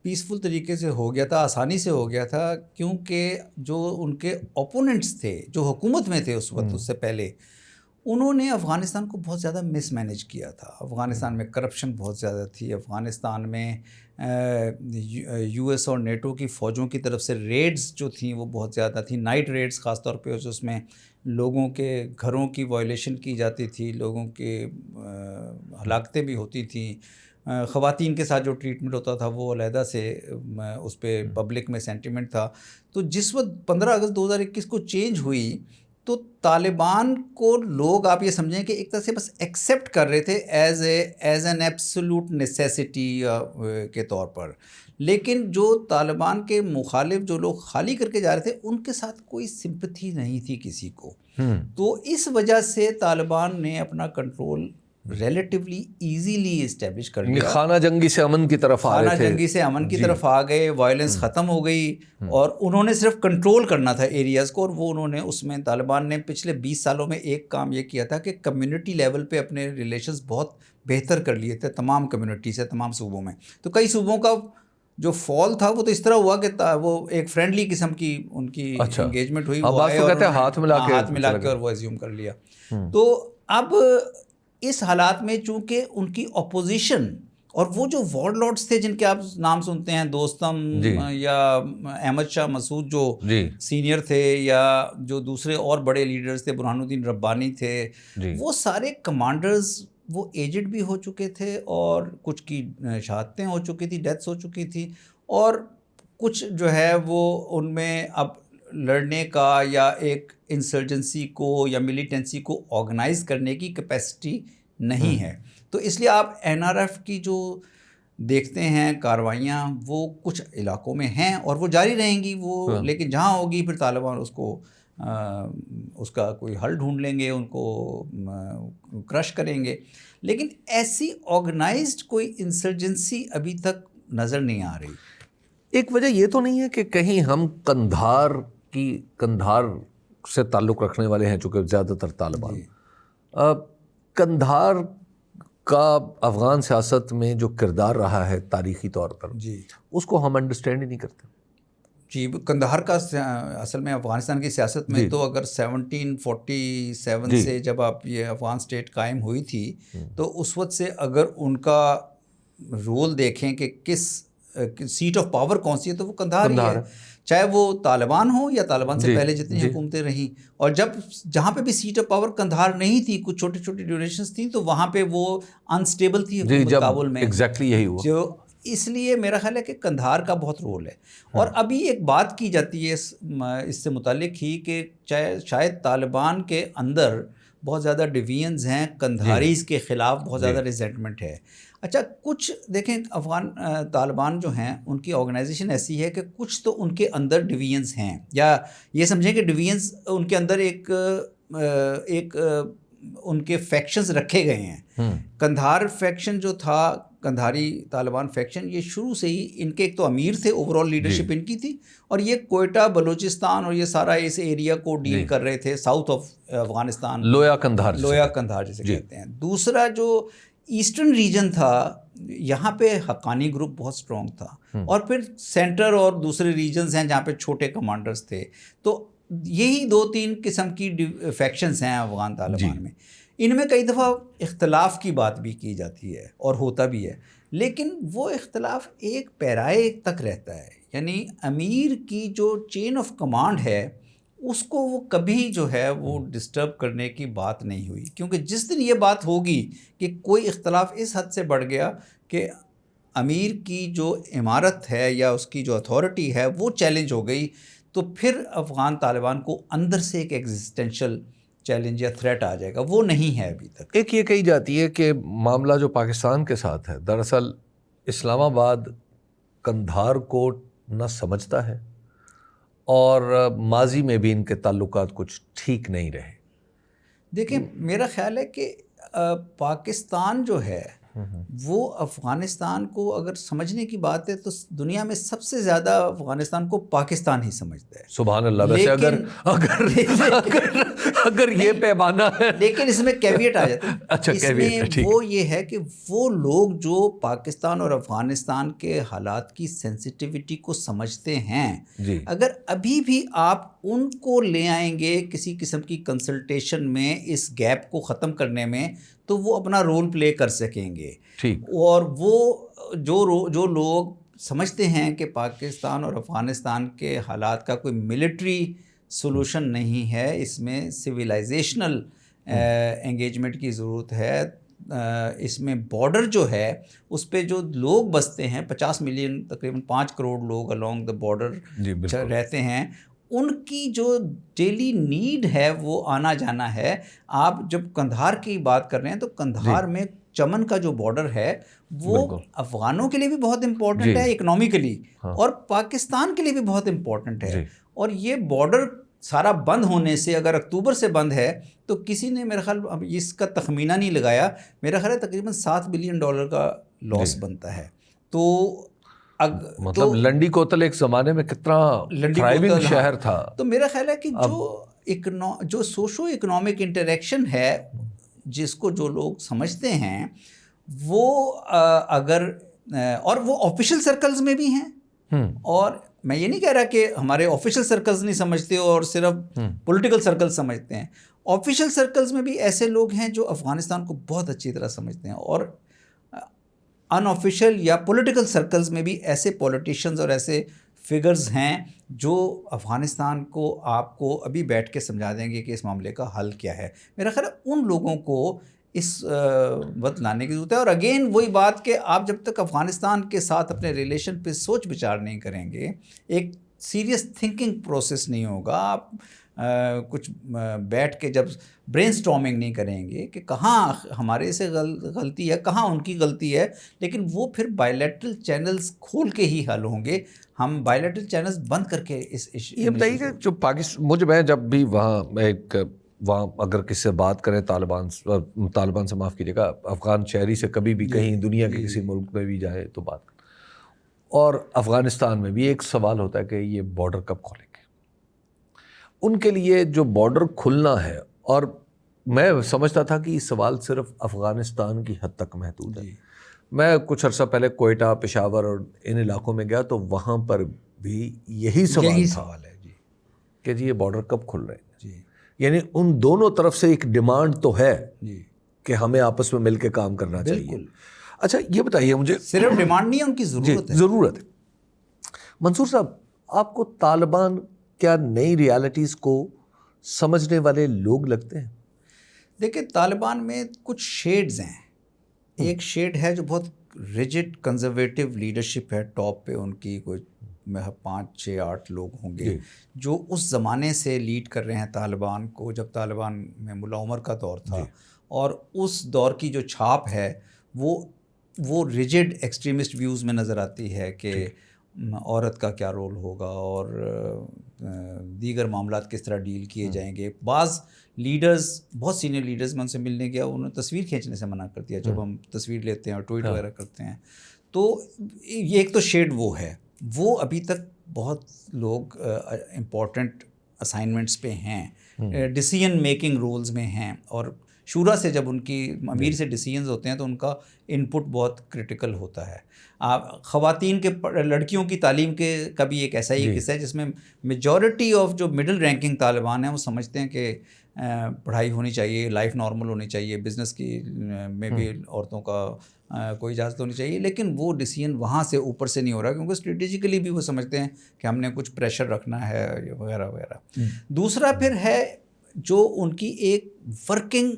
پیسفل طریقے سے ہو گیا تھا، آسانی سے ہو گیا تھا، کیونکہ جو ان کے اوپوننٹس تھے جو حکومت میں تھے اس وقت، اس سے پہلے، انہوں نے افغانستان کو بہت زیادہ مس مینیج کیا تھا. افغانستان میں کرپشن بہت زیادہ تھی، افغانستان میں یو ایس اور نیٹو کی فوجوں کی طرف سے ریڈز جو تھیں وہ بہت زیادہ تھیں، نائٹ ریڈز خاص طور پہ، اس میں لوگوں کے گھروں کی وائلیشن کی جاتی تھی، لوگوں کے ہلاکتیں بھی ہوتی تھیں. خواتین کے ساتھ جو ٹریٹمنٹ ہوتا تھا وہ علیحدہ سے اس پہ پبلک میں سینٹیمنٹ تھا. تو جس وقت 15 اگست 2021 کو چینج ہوئی تو طالبان کو لوگ آپ یہ سمجھیں کہ ایک طرح سے بس ایکسیپٹ کر رہے تھے ایز این ایبسولوٹ نیسیسٹی کے طور پر. لیکن جو طالبان کے مخالف جو لوگ خالی کر کے جا رہے تھے ان کے ساتھ کوئی سمپتھی نہیں تھی کسی کو. تو اس وجہ سے طالبان نے اپنا کنٹرول ریلیٹیولی ایزیلی اسٹیبلش کر لیا. خانہ جنگی سے امن کی طرف آ رہے تھے, خانہ جنگی سے امن کی طرف آ گئے, وائلنس ختم ہو گئی اور انہوں نے صرف کنٹرول کرنا تھا ایریاز کو. اور وہ انہوں نے اس میں طالبان نے پچھلے 20 سالوں میں ایک کام یہ کیا تھا کہ کمیونٹی لیول پہ اپنے ریلیشنز بہت بہتر کر لیے تھے تمام کمیونٹی سے, تمام صوبوں میں. تو کئی صوبوں کا جو فال تھا وہ تو اس طرح ہوا کہ وہ ایک فرینڈلی قسم کی ان کی انگیجمنٹ ہوئی, وہ آئے اور ہاتھ ملا کے اور وہ ایزیوم کر لیا. تو اب اس حالات میں چونکہ ان کی اپوزیشن اور وہ جو وارڈ لارڈس تھے جن کے آپ نام سنتے ہیں, دوستم یا احمد شاہ مسعود جو سینئر تھے, یا جو دوسرے اور بڑے لیڈرز تھے, برہان الدین ربانی تھے, وہ سارے کمانڈرز وہ ایجڈ بھی ہو چکے تھے اور کچھ کی شہادتیں ہو چکی تھی, ڈیتھس ہو چکی تھی, اور کچھ جو ہے وہ ان میں اب لڑنے کا یا ایک انسرجنسی کو یا ملیٹنسی کو آرگنائز کرنے کی کیپیسٹی نہیں ہے. تو اس لیے آپ این آر ایف کی جو دیکھتے ہیں کارروائیاں وہ کچھ علاقوں میں ہیں اور وہ جاری رہیں گی وہ, لیکن جہاں ہوگی پھر طالبان اس کا کوئی حل ڈھونڈ لیں گے, ان کو کرش کریں گے. لیکن ایسی آرگنائزڈ کوئی انسرجنسی ابھی تک نظر نہیں آ رہی. ایک وجہ یہ تو نہیں ہے کہ کہیں ہم قندھار سے تعلق رکھنے والے ہیں چونکہ زیادہ تر طالبان, قندھار کا افغان سیاست میں جو کردار رہا ہے تاریخی طور پر, اس کو ہم انڈرسٹینڈ ہی نہیں کرتے. جی, قندھار کا اصل میں افغانستان کی سیاست میں تو اگر 1747 سے جب آپ یہ افغان اسٹیٹ قائم ہوئی تھی تو اس وقت سے اگر ان کا رول دیکھیں کہ کس سیٹ آف پاور کون سی ہے تو وہ قندھار ہی ہے, چاہے وہ طالبان ہو یا طالبان سے پہلے جتنی حکومتیں رہیں. اور جہاں پہ بھی سیٹ آف پاور قندھار نہیں تھی, کچھ چھوٹی چھوٹی ڈیوریشنز تھیں, تو وہاں پہ وہ انسٹیبل تھی حکومت کابل میں. ایگزیکٹلی یہی ہوا. جو اس لیے میرا خیال ہے کہ قندھار کا بہت رول ہے. اور ابھی ایک بات کی جاتی ہے اس سے متعلق ہی کہ شاید طالبان کے اندر بہت زیادہ ڈویژنز ہیں, قندھاریز کے خلاف بہت زیادہ ریزنٹمنٹ ہے. اچھا, کچھ دیکھیں افغان طالبان جو ہیں ان کی آرگنائزیشن ایسی ہے کہ کچھ تو ان کے اندر ڈویژنز ہیں, یا یہ سمجھیں کہ ڈویژنز ان کے اندر ایک ان کے فیکشنز رکھے گئے ہیں. قندھار فیکشن جو تھا, قندھاری طالبان فیکشن, یہ شروع سے ہی ان کے ایک تو امیر تھے, اوور آل لیڈرشپ ان کی تھی, اور یہ کوئٹہ بلوچستان اور یہ سارا اس ایریا کو ڈیل کر رہے تھے, ساؤتھ آف افغانستان, لویا قندھار جسے کہتے ہیں. دوسرا جو ایسٹرن ریجن تھا یہاں پہ حقانی گروپ بہت اسٹرانگ تھا, اور پھر سینٹر اور دوسرے ریجنز ہیں جہاں پہ چھوٹے کمانڈرز تھے. تو یہی 2-3 قسم کی فیکشنز ہیں افغان طالبان میں. ان میں کئی دفعہ اختلاف کی بات بھی کی جاتی ہے اور ہوتا بھی ہے, لیکن وہ اختلاف ایک پیرائے تک رہتا ہے. یعنی امیر کی جو چین آف کمانڈ ہے اس کو وہ کبھی جو ہے وہ ڈسٹرب کرنے کی بات نہیں ہوئی, کیونکہ جس دن یہ بات ہوگی کہ کوئی اختلاف اس حد سے بڑھ گیا کہ امیر کی جو عمارت ہے یا اس کی جو اتھارٹی ہے وہ چیلنج ہو گئی, تو پھر افغان طالبان کو اندر سے ایک ایگزسٹینشل چیلنج یا تھریٹ آ جائے گا. وہ نہیں ہے ابھی تک. ایک یہ کہی جاتی ہے کہ معاملہ جو پاکستان کے ساتھ ہے, دراصل اسلام آباد قندھار کو نہ سمجھتا ہے اور ماضی میں بھی ان کے تعلقات کچھ ٹھیک نہیں رہے. دیکھیں, میرا خیال ہے کہ پاکستان جو ہے وہ افغانستان کو اگر سمجھنے کی بات ہے تو دنیا میں سب سے زیادہ افغانستان کو پاکستان ہی سمجھتا ہے. سبحان اللہ. ویسے اگر یہ پیمانہ ہے, لیکن اس میں کیویٹ آ جاتا ہے. اچھا, اس میں وہ یہ ہے کہ وہ لوگ جو پاکستان اور افغانستان کے حالات کی سینسٹیوٹی کو سمجھتے ہیں, اگر ابھی بھی آپ ان کو لے آئیں گے کسی قسم کی کنسلٹیشن میں اس گیپ کو ختم کرنے میں, تو وہ اپنا رول پلے کر سکیں گے. اور وہ جو لوگ سمجھتے ہیں کہ پاکستان اور افغانستان کے حالات کا کوئی ملٹری سولوشن نہیں ہے, اس میں سویلائزیشنل انگیجمنٹ کی ضرورت ہے, اس میں بارڈر جو ہے اس پہ جو لوگ بستے ہیں 50 ملین تقریباً 5 کروڑ لوگ along the border رہتے ہیں، ان کی جو ڈیلی نیڈ ہے وہ آنا جانا ہے. آپ جب قندھار کی بات کر رہے ہیں تو قندھار میں چمن کا جو بارڈر ہے وہ افغانوں کے لیے بھی بہت امپورٹنٹ ہے اکنامکلی، اور پاکستان کے لیے بھی بہت امپورٹنٹ ہے. اور یہ بارڈر سارا بند ہونے سے، اگر اکتوبر سے بند ہے تو کسی نے میرا خیال اب اس کا تخمینہ نہیں لگایا، میرا خیال ہے تقریباً $7 بلین کا لاس بنتا ہے. تو مطلب لنڈی کوتل ایک زمانے میں کتنا تھرائیونگ شہر تھا. تو میرا خیال ہے کہ جو سوشو اکنامک انٹریکشن ہے جس کو جو لوگ سمجھتے ہیں وہ اگر اور وہ آفیشیل سرکلز میں بھی ہیں، اور میں یہ نہیں کہہ رہا کہ ہمارے آفیشیل سرکلز نہیں سمجھتے اور صرف پولیٹیکل سرکلز سمجھتے ہیں، آفیشیل سرکلز میں بھی ایسے لوگ ہیں جو افغانستان کو بہت اچھی طرح سمجھتے ہیں، اور ان آفیشیل یا پولیٹیکل سرکلز میں بھی ایسے پولیٹیشنز اور ایسے فگرز ہیں جو افغانستان کو آپ کو ابھی بیٹھ کے سمجھا دیں گے کہ اس معاملے کا حل کیا ہے. میرا خیال ہے ان لوگوں کو اس وقت لانے کی ضرورت ہے. اور اگین وہی بات کہ آپ جب تک افغانستان کے ساتھ اپنے ریلیشن پہ سوچ بچار نہیں کریں گے، ایک سیریس تھنکنگ پروسیس نہیں ہوگا، آپ کچھ بیٹھ کے جب برین سٹارمنگ نہیں کریں گے کہ کہاں ہمارے سے غلطی ہے، کہاں ان کی غلطی ہے، لیکن وہ پھر بائیلیٹرل چینلز کھول کے ہی حل ہوں گے. ہم بائیلیٹرل چینلز بند کر کے اس یہ بتائیے کہ جو پاکستان میں جب بھی وہاں اگر کسی سے بات کریں طالبان سے معاف کیجیے گا، افغان شہری سے کبھی بھی کہیں دنیا کے کسی ملک میں بھی جائے تو بات کریں، اور افغانستان میں بھی ایک سوال ہوتا ہے کہ یہ بارڈر کب کھولیں گے. ان کے لیے جو بارڈر کھلنا ہے، اور میں سمجھتا تھا کہ یہ سوال صرف افغانستان کی حد تک محدود ہے. میں کچھ عرصہ پہلے کوئٹہ، پشاور اور ان علاقوں میں گیا تو وہاں پر بھی یہی سوال ہے کہ جی یہ بارڈر کب کھل رہے ہیں. یعنی ان دونوں طرف سے ایک ڈیمانڈ تو ہے کہ ہمیں آپس میں مل کے کام کرنا چاہیے. اچھا یہ بتائیے مجھے، صرف ڈیمانڈ نہیں ہے، ان کی ضرورت ہے. منصور صاحب، آپ کو طالبان کیا نئی ریالٹیز کو سمجھنے والے لوگ لگتے ہیں؟ دیکھیں، طالبان میں کچھ شیڈز ہیں. ایک شیڈ ہے جو بہت ریجڈ کنزرویٹو لیڈرشپ ہے، ٹاپ پہ ان کی کوئی 5 6 8 لوگ ہوں گے جو اس زمانے سے لیڈ کر رہے ہیں طالبان کو، جب طالبان میں ملا عمر کا دور تھا. اور اس دور کی جو چھاپ ہے وہ ریجڈ ایکسٹریمسٹ ویوز میں نظر آتی ہے کہ عورت کا کیا رول ہوگا اور دیگر معاملات کس طرح ڈیل کیے جائیں گے. بعض لیڈرز، بہت سینئر لیڈرز، میں ان سے ملنے گیا، انہوں نے تصویر کھینچنے سے منع کر دیا جب ہم تصویر لیتے ہیں اور ٹویٹ وغیرہ کرتے ہیں. تو یہ ایک تو شیڈ وہ ہے، وہ ابھی تک بہت لوگ امپورٹنٹ اسائنمنٹس پہ ہیں، ڈیسیژن میکنگ رولز میں ہیں، اور شورا سے جب ان کی امیر سے ڈیسیژنز ہوتے ہیں تو ان کا ان پٹ بہت کرٹیکل ہوتا ہے. خواتین کے لڑکیوں کی تعلیم کا بھی ایک ایسا ہی قصہ ہے جس میں میجورٹی آف جو مڈل رینکنگ طالبان ہیں وہ سمجھتے ہیں کہ پڑھائی ہونی چاہیے، لائف نارمل ہونی چاہیے، بزنس کی میں بھی عورتوں کا کوئی اجازت ہونی چاہیے، لیکن وہ ڈیسیژن وہاں سے اوپر سے نہیں ہو رہا کیونکہ اسٹریٹجیکلی بھی وہ سمجھتے ہیں کہ ہم نے کچھ پریشر رکھنا ہے وغیرہ وغیرہ. دوسرا پھر ہے جو ان کی ایک ورکنگ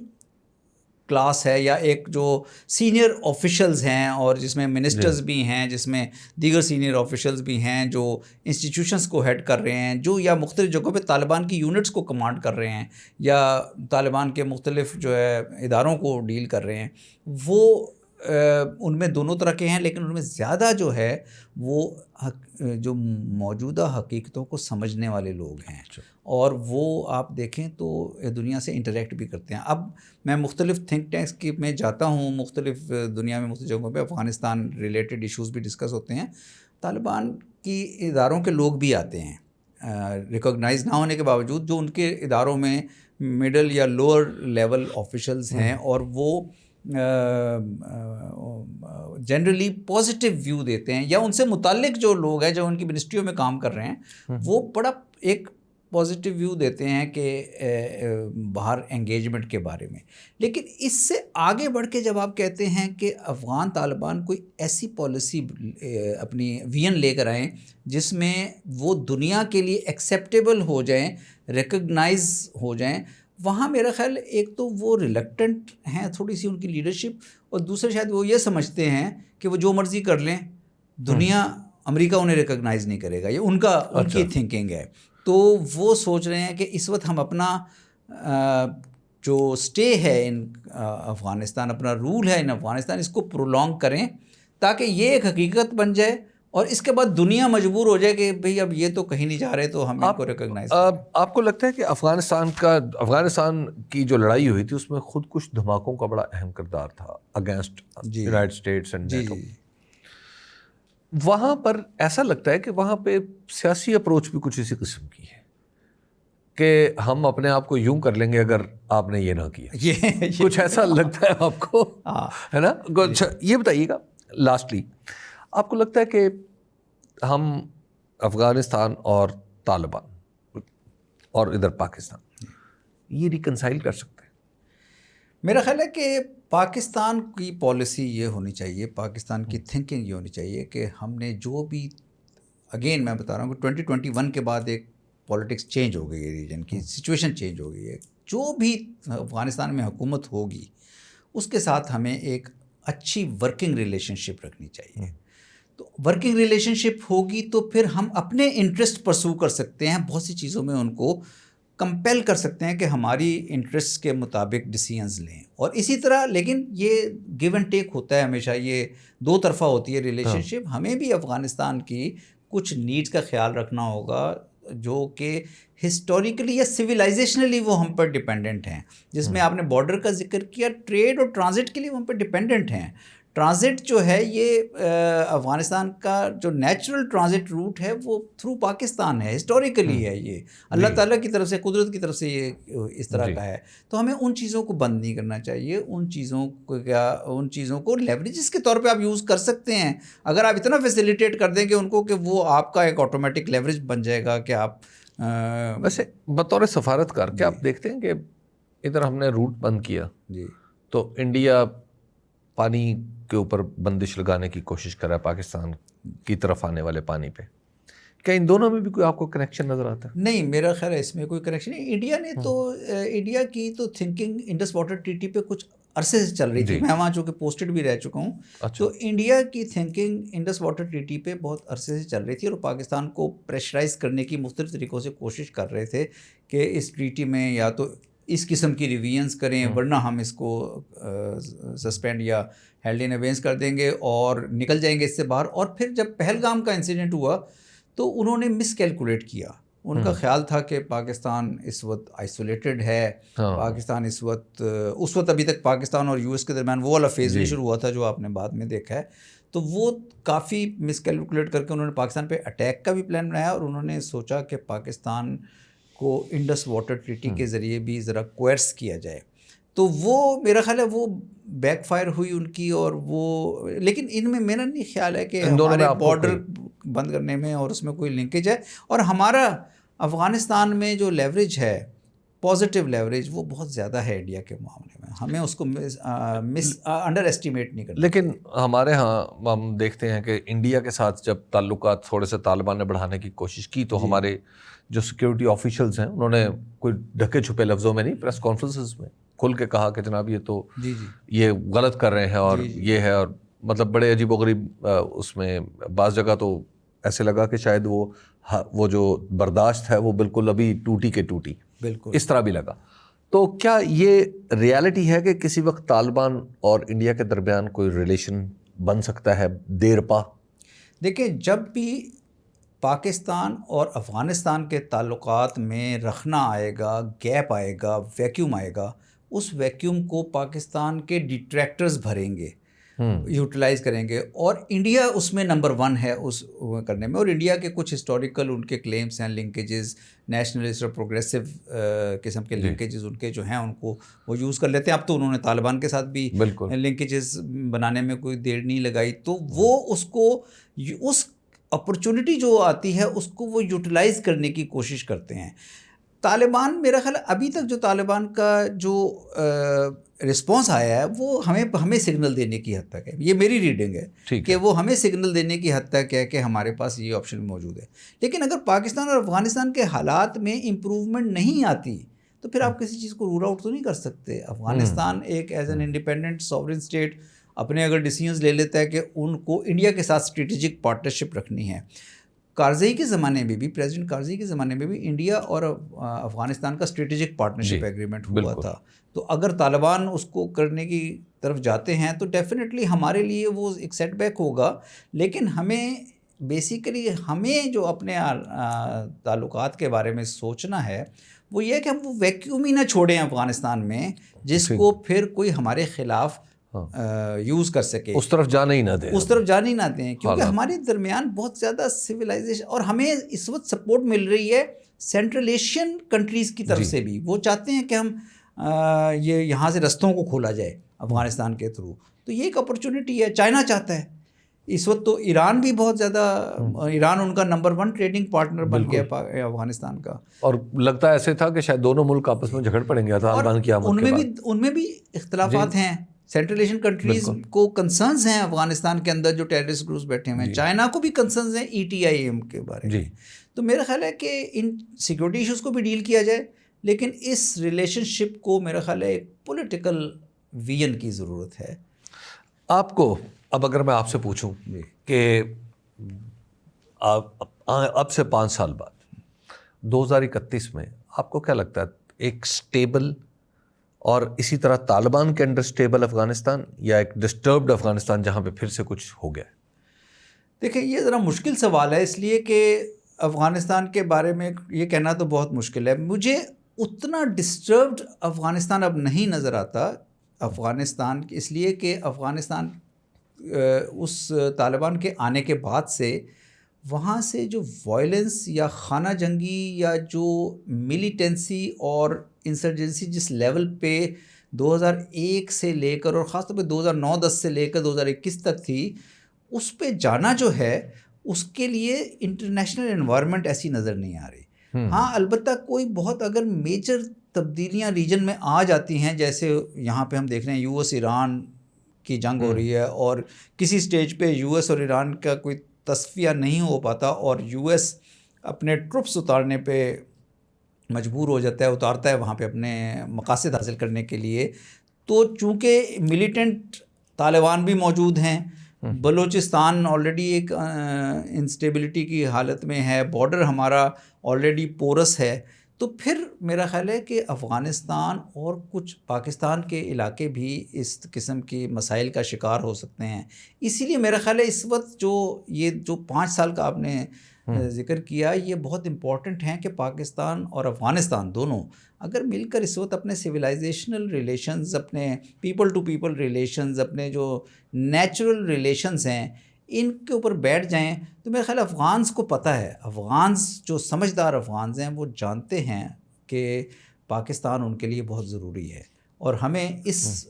کلاس ہے، یا ایک جو سینئر آفیشلز ہیں، اور جس میں منسٹرز بھی ہیں، جس میں دیگر سینئر آفیشلز بھی ہیں جو انسٹیٹیوشنز کو ہیڈ کر رہے ہیں، جو یا مختلف جگہوں پہ طالبان کی یونٹس کو کمانڈ کر رہے ہیں، یا طالبان کے مختلف جو ہے اداروں کو ڈیل کر رہے ہیں. وہ ان میں دونوں طرح کے ہیں، لیکن ان میں زیادہ جو ہے وہ جو موجودہ حقیقتوں کو سمجھنے والے لوگ ہیں، اور وہ آپ دیکھیں تو دنیا سے انٹریکٹ بھی کرتے ہیں. اب میں مختلف تھنک ٹینکس کی میں جاتا ہوں، مختلف دنیا میں مختلف جگہوں پہ افغانستان ریلیٹڈ ایشوز بھی ڈسکس ہوتے ہیں. طالبان کی اداروں کے لوگ بھی آتے ہیں ریکوگنائز نہ ہونے کے باوجود، جو ان کے اداروں میں مڈل یا لوور لیول آفیشلز ہیں، اور وہ جنرلی پازیٹیو ویو دیتے ہیں، یا ان سے متعلق جو لوگ ہیں جو ان کی منسٹریوں میں کام کر رہے ہیں وہ بڑا ایک پازیٹیو ویو دیتے ہیں کہ باہر انگیجمنٹ کے بارے میں. لیکن اس سے آگے بڑھ کے جب آپ کہتے ہیں کہ افغان طالبان کوئی ایسی پالیسی اپنی وین لے کر آئیں جس میں وہ دنیا کے لیے ایکسیپٹیبل ہو جائیں، ریکگنائز ہو جائیں، وہاں میرا خیال ایک تو وہ ریلیکٹنٹ ہیں تھوڑی سی ان کی لیڈرشپ، اور دوسرے شاید وہ یہ سمجھتے ہیں کہ وہ جو مرضی کر لیں دنیا امریکہ انہیں ریکگنائز نہیں کرے گا، یہ ان کی تھنکنگ ہے. تو وہ سوچ رہے ہیں کہ اس وقت ہم اپنا جو اسٹے ہے ان افغانستان، اپنا رول ہے ان افغانستان، اس کو پرولونگ کریں تاکہ یہ ایک حقیقت بن جائے، اور اس کے بعد دنیا مجبور ہو جائے کہ بھئی اب یہ تو کہیں نہیں جا رہے تو ہم ان کو ریکگنائز کریں. آپ کو لگتا ہے کہ افغانستان کی جو لڑائی ہوئی تھی اس میں خود کچھ دھماکوں کا بڑا اہم کردار تھا against united states and NATO? وہاں پر ایسا لگتا ہے کہ وہاں پہ سیاسی اپروچ بھی کچھ اسی قسم کی ہے کہ ہم اپنے آپ کو یوں کر لیں گے اگر آپ نے یہ نہ کیا. کچھ ایسا لگتا ہے آپ کو، ہے نا؟ یہ بتائیے گا لاسٹلی، آپ کو لگتا ہے کہ ہم افغانستان اور طالبان اور ادھر پاکستان یہ ریکنسائل کر سکتے ہیں؟ میرا خیال ہے کہ پاکستان کی پالیسی یہ ہونی چاہیے، پاکستان کی تھنکنگ یہ ہونی چاہیے کہ ہم نے جو بھی، اگین میں بتا رہا ہوں کہ 2021 کے بعد ایک پولیٹکس چینج ہو گئی ہے، ریجن کی سچویشن چینج ہو گئی ہے. جو بھی افغانستان میں حکومت ہوگی اس کے ساتھ ہمیں ایک اچھی ورکنگ ریلیشن شپ رکھنی چاہیے. تو ورکنگ ریلیشن شپ ہوگی تو پھر ہم اپنے انٹرسٹ پرسو کر سکتے ہیں، بہت سی چیزوں میں ان کو کمپیل کر سکتے ہیں کہ ہماری انٹرسٹ کے مطابق ڈیسیژنز لیں. اور اسی طرح لیکن یہ گیو اینڈ ٹیک ہوتا ہے ہمیشہ، یہ دو طرفہ ہوتی ہے ریلیشن شپ. ہمیں بھی افغانستان کی کچھ نیڈز کا خیال رکھنا ہوگا جو کہ ہسٹوریکلی یا سویلائزیشنلی وہ ہم پر ڈپینڈنٹ ہیں. جس میں آپ نے بارڈر کا ذکر کیا، ٹریڈ اور ٹرانزٹ کے لیے وہ ہم پر ڈپینڈنٹ ہیں. ٹرانزٹ جو ہے یہ افغانستان کا جو نیچرل ٹرانزٹ روٹ ہے وہ تھرو پاکستان ہے، ہسٹوریکلی ہے، یہ اللہ تعالیٰ کی طرف سے، قدرت کی طرف سے یہ اس طرح کا ہے. تو ہمیں ان چیزوں کو بند نہیں کرنا چاہیے. ان چیزوں کو لیوریجز کے طور پہ آپ یوز کر سکتے ہیں اگر آپ اتنا فیسیلیٹیٹ کر دیں کہ ان کو، کہ وہ آپ کا ایک آٹومیٹک لیوریج بن جائے گا کہ آپ ویسے بطور سفارتکار کیا آپ دیکھتے ہیں کہ ادھر ہم نے روٹ بند کیا جی تو انڈیا پانی کے اوپر بندش لگانے کی کوشش کر رہا ہے پاکستان کی طرف آنے والے پانی پہ، کیا ان دونوں میں بھی کوئی آپ کو کنیکشن نظر آتا ہے؟ نہیں، میرا خیال ہے اس میں کوئی کنیکشن نہیں. انڈیا نے تو انڈیا کی تو تھنکنگ انڈس واٹر ٹریٹی پہ کچھ عرصے سے چل رہی تھی. میں وہاں چونکہ پوسٹڈ بھی رہ چکا ہوں. تو انڈیا کی تھنکنگ انڈس واٹر ٹریٹی پہ بہت عرصے سے چل رہی تھی، اور پاکستان کو پریشرائز کرنے کی مختلف طریقوں سے کوشش کر رہے تھے کہ اس ٹریٹی میں یا تو اس قسم کی ریویژنس کریں ورنہ ہم اس کو سسپینڈ یا ہیلڈ ان ابینس کر دیں گے اور نکل جائیں گے اس سے باہر. اور پھر جب پہلگام کا انسیڈنٹ ہوا تو انہوں نے مس کیلکولیٹ کیا. ان کا خیال تھا کہ پاکستان اس وقت آئسولیٹڈ ہے، پاکستان اس وقت ابھی تک پاکستان اور یو ایس کے درمیان وہ والا فیز نہیں شروع ہوا تھا جو آپ نے بعد میں دیکھا ہے. تو وہ کافی مس کیلکولیٹ کر کے انہوں نے پاکستان پہ اٹیک کا بھی پلان بنایا، اور انہوں نے سوچا کہ پاکستان کو انڈس واٹر ٹریٹی کے ذریعے بھی ذرا کوئرس کیا جائے. تو وہ میرا خیال ہے وہ بیک فائر ہوئی ان کی. اور وہ لیکن ان میں میرا نہیں خیال ہے کہ ہمارے بارڈر بند کرنے میں اور اس میں کوئی لنکیج ہے. اور ہمارا افغانستان میں جو لیوریج ہے، پازیٹیو لیوریج، وہ بہت زیادہ ہے انڈیا کے معاملے میں. ہمیں اس کو انڈر ایسٹیمیٹ نہیں کرنا. لیکن ہمارے ہاں ہم دیکھتے ہیں کہ انڈیا کے ساتھ جب تعلقات تھوڑے سے طالبان نے بڑھانے کی کوشش کی تو ہمارے جو سیکیورٹی آفیشلز ہیں انہوں نے کوئی ڈھکے چھپے لفظوں میں نہیں، پریس کانفرنسز میں کھل کے کہا کہ جناب یہ تو یہ غلط کر رہے ہیں اور یہ ہے. اور مطلب بڑے عجیب و غریب اس میں بعض جگہ تو ایسے لگا کہ شاید وہ جو برداشت ہے وہ بالکل ابھی ٹوٹی کے ٹوٹی، بالکل اس طرح بھی لگا. تو کیا یہ ریالٹی ہے کہ کسی وقت طالبان اور انڈیا کے درمیان کوئی ریلیشن بن سکتا ہے دیر پا؟ دیکھیں، جب بھی پاکستان اور افغانستان کے تعلقات میں رخنا آئے گا، گیپ آئے گا، ویکیوم آئے گا، اس ویکیوم کو پاکستان کے ڈیٹریکٹرز بھریں گے، یوٹیلائز کریں گے. اور انڈیا اس میں نمبر 1 ہے اس کرنے میں. اور انڈیا کے کچھ ہسٹوریکل ان کے کلیمز ہیں، لنکیجز، نیشنلسٹ اور پروگریسو قسم کے لنکیجز ان کے جو ہیں ان کو وہ یوز کر لیتے ہیں. اب تو انہوں نے طالبان کے ساتھ بھی لنکیجز بنانے میں کوئی دیر نہیں لگائی. تو وہ اس اپرچونٹی جو آتی ہے اس کو وہ یوٹیلائز کرنے کی کوشش کرتے ہیں. طالبان، میرا خیال ابھی تک جو طالبان کا جو رسپانس آیا ہے وہ ہمیں سگنل دینے کی حد تک ہے. یہ میری ریڈنگ ہے کہ وہ ہمیں سگنل دینے کی حد تک ہے کہ ہمارے پاس یہ آپشن موجود ہے. لیکن اگر پاکستان اور افغانستان کے حالات میں امپروومنٹ نہیں آتی تو پھر آپ کسی چیز کو رول آؤٹ تو نہیں کر سکتے. افغانستان ایک as an independent sovereign state اپنے اگر ڈیسیژنز لے لیتا ہے کہ ان کو انڈیا کے ساتھ اسٹریٹجک پارٹنرشپ رکھنی ہے. کارزئی کے زمانے میں بھی, پریزیڈنٹ کارزئی کے زمانے میں بھی انڈیا اور افغانستان کا اسٹریٹجک پارٹنرشپ ایگریمنٹ ہوا تھا. تو اگر طالبان اس کو کرنے کی طرف جاتے ہیں تو ڈیفینیٹلی ہمارے لیے وہ ایک سیٹ بیک ہوگا. لیکن ہمیں بیسیکلی جو اپنے تعلقات کے بارے میں سوچنا ہے وہ یہ ہے کہ ہم وہ ویکیوم ہی نہ چھوڑیں افغانستان میں جس کو پھر کوئی ہمارے خلاف یوز کر سکے, اس طرف جانے ہی نہ دیں, اس طرف جانے ہی نہ دیں. کیونکہ ہمارے درمیان بہت زیادہ سویلائزیشن, اور ہمیں اس وقت سپورٹ مل رہی ہے سینٹرل ایشین کنٹریز کی طرف سے بھی. وہ چاہتے ہیں کہ ہم یہاں سے رستوں کو کھولا جائے افغانستان کے تھرو. تو یہ ایک اپرچونٹی ہے. چائنا چاہتا ہے اس وقت, تو ایران بھی بہت زیادہ, ایران ان کا نمبر 1 ٹریڈنگ پارٹنر بن گیا افغانستان کا. اور لگتا ہے ایسے تھا کہ شاید دونوں ملک آپس میں جھگڑ پڑیں گے طالبان کی آمد کے بعد. ان میں بھی اختلافات ہیں. سینٹرل ایشین کنٹریز کو کنسرنز ہیں افغانستان کے اندر جو ٹیررسٹ گروپس بیٹھے ہوئے ہیں. چائنا کو بھی کنسرنز ہیں ETIM کے بارے میں. تو میرا خیال ہے کہ ان سیکورٹی ایشوز کو بھی ڈیل کیا جائے, لیکن اس ریلیشن شپ کو میرا خیال ہے ایک پولیٹیکل ویژن کی ضرورت ہے. آپ کو اب اگر میں آپ سے پوچھوں کہ اب سے 5 سال بعد 2031 میں آپ کو کیا لگتا ہے ایک سٹیبل اور اسی طرح طالبان کے انڈر سٹیبل افغانستان یا ایک ڈسٹربڈ افغانستان جہاں پہ پھر سے کچھ ہو گیا ہے؟ دیکھیں یہ ذرا مشکل سوال ہے, اس لیے کہ افغانستان کے بارے میں یہ کہنا تو بہت مشکل ہے. مجھے اتنا ڈسٹربڈ افغانستان اب نہیں نظر آتا افغانستان, اس لیے کہ افغانستان اس طالبان کے آنے کے بعد سے وہاں سے جو وائلنس یا خانہ جنگی یا جو ملیٹنسی اور انسرجنسی جس لیول پہ 2001 سے لے کر اور خاص طور پہ 2009-10 سے لے کر 2021 تک تھی, اس پہ جانا جو ہے اس کے لیے انٹرنیشنل انوائرمنٹ ایسی نظر نہیں آ رہی. ہاں البتہ کوئی بہت اگر میجر تبدیلیاں ریجن میں آ جاتی ہیں, جیسے یہاں پہ ہم دیکھ رہے ہیں US ایران کی جنگ ہو رہی ہے اور کسی سٹیج پہ US اور ایران کا کوئی تصفیہ نہیں ہو پاتا اور US اپنے ٹروپس اتارنے پہ مجبور ہو جاتا ہے, اتارتا ہے وہاں پہ اپنے مقاصد حاصل کرنے کے لیے. تو چونکہ ملیٹنٹ طالبان بھی موجود ہیں, بلوچستان آلریڈی ایک انسٹیبلٹی کی حالت میں ہے, بارڈر ہمارا آلریڈی پورس ہے, تو پھر میرا خیال ہے کہ افغانستان اور کچھ پاکستان کے علاقے بھی اس قسم کی مسائل کا شکار ہو سکتے ہیں. اسی لیے میرا خیال ہے اس وقت یہ جو 5 سال کا آپ نے ذکر کیا یہ بہت امپورٹنٹ ہیں کہ پاکستان اور افغانستان دونوں اگر مل کر اس وقت اپنے سویلائزیشنل ریلیشنز, اپنے پیپل ٹو پیپل ریلیشنز, اپنے جو نیچرل ریلیشنز ہیں ان کے اوپر بیٹھ جائیں, تو میرا خیال افغانز کو پتہ ہے, افغانز جو سمجھدار افغانز ہیں وہ جانتے ہیں کہ پاکستان ان کے لیے بہت ضروری ہے, اور ہمیں اس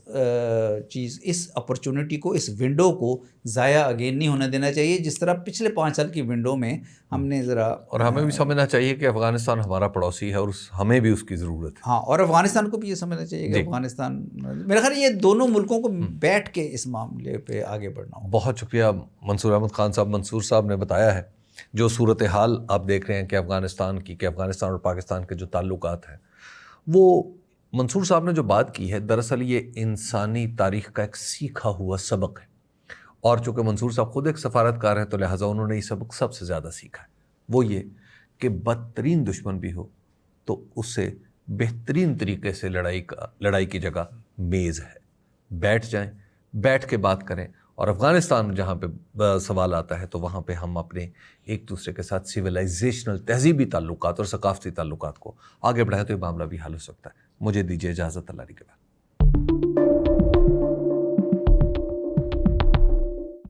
اپرچونٹی کو, اس ونڈو کو ضائع اگین نہیں ہونے دینا چاہیے, جس طرح پچھلے 5 سال کی ونڈو میں ہم نے ذرا. اور ہمیں بھی سمجھنا چاہیے کہ افغانستان ہمارا پڑوسی ہے اور ہمیں بھی اس کی ضرورت ہے. ہاں, اور افغانستان کو بھی یہ سمجھنا چاہیے کہ افغانستان, میرا خیال یہ دونوں ملکوں کو بیٹھ کے اس معاملے پہ آگے بڑھنا ہو. بہت شکریہ منصور احمد خان صاحب. منصور صاحب نے بتایا ہے جو صورتحال آپ دیکھ رہے ہیں کہ افغانستان کی, کہ افغانستان اور پاکستان کے جو تعلقات ہیں, وہ منصور صاحب نے جو بات کی ہے دراصل یہ انسانی تاریخ کا ایک سیکھا ہوا سبق ہے. اور چونکہ منصور صاحب خود ایک سفارتکار ہیں تو لہٰذا انہوں نے یہ سبق سب سے زیادہ سیکھا ہے. وہ یہ کہ بدترین دشمن بھی ہو تو اس سے بہترین طریقے سے لڑائی کی جگہ میز ہے. بیٹھ جائیں, بیٹھ کے بات کریں, اور افغانستان جہاں پہ سوال آتا ہے تو وہاں پہ ہم اپنے ایک دوسرے کے ساتھ سویلائزیشنل تہذیبی تعلقات اور ثقافتی تعلقات کو آگے بڑھائیں تو یہ معاملہ بھی حل ہو سکتا ہے. مجھے دیجیے اجازت, اللہ کے بعد.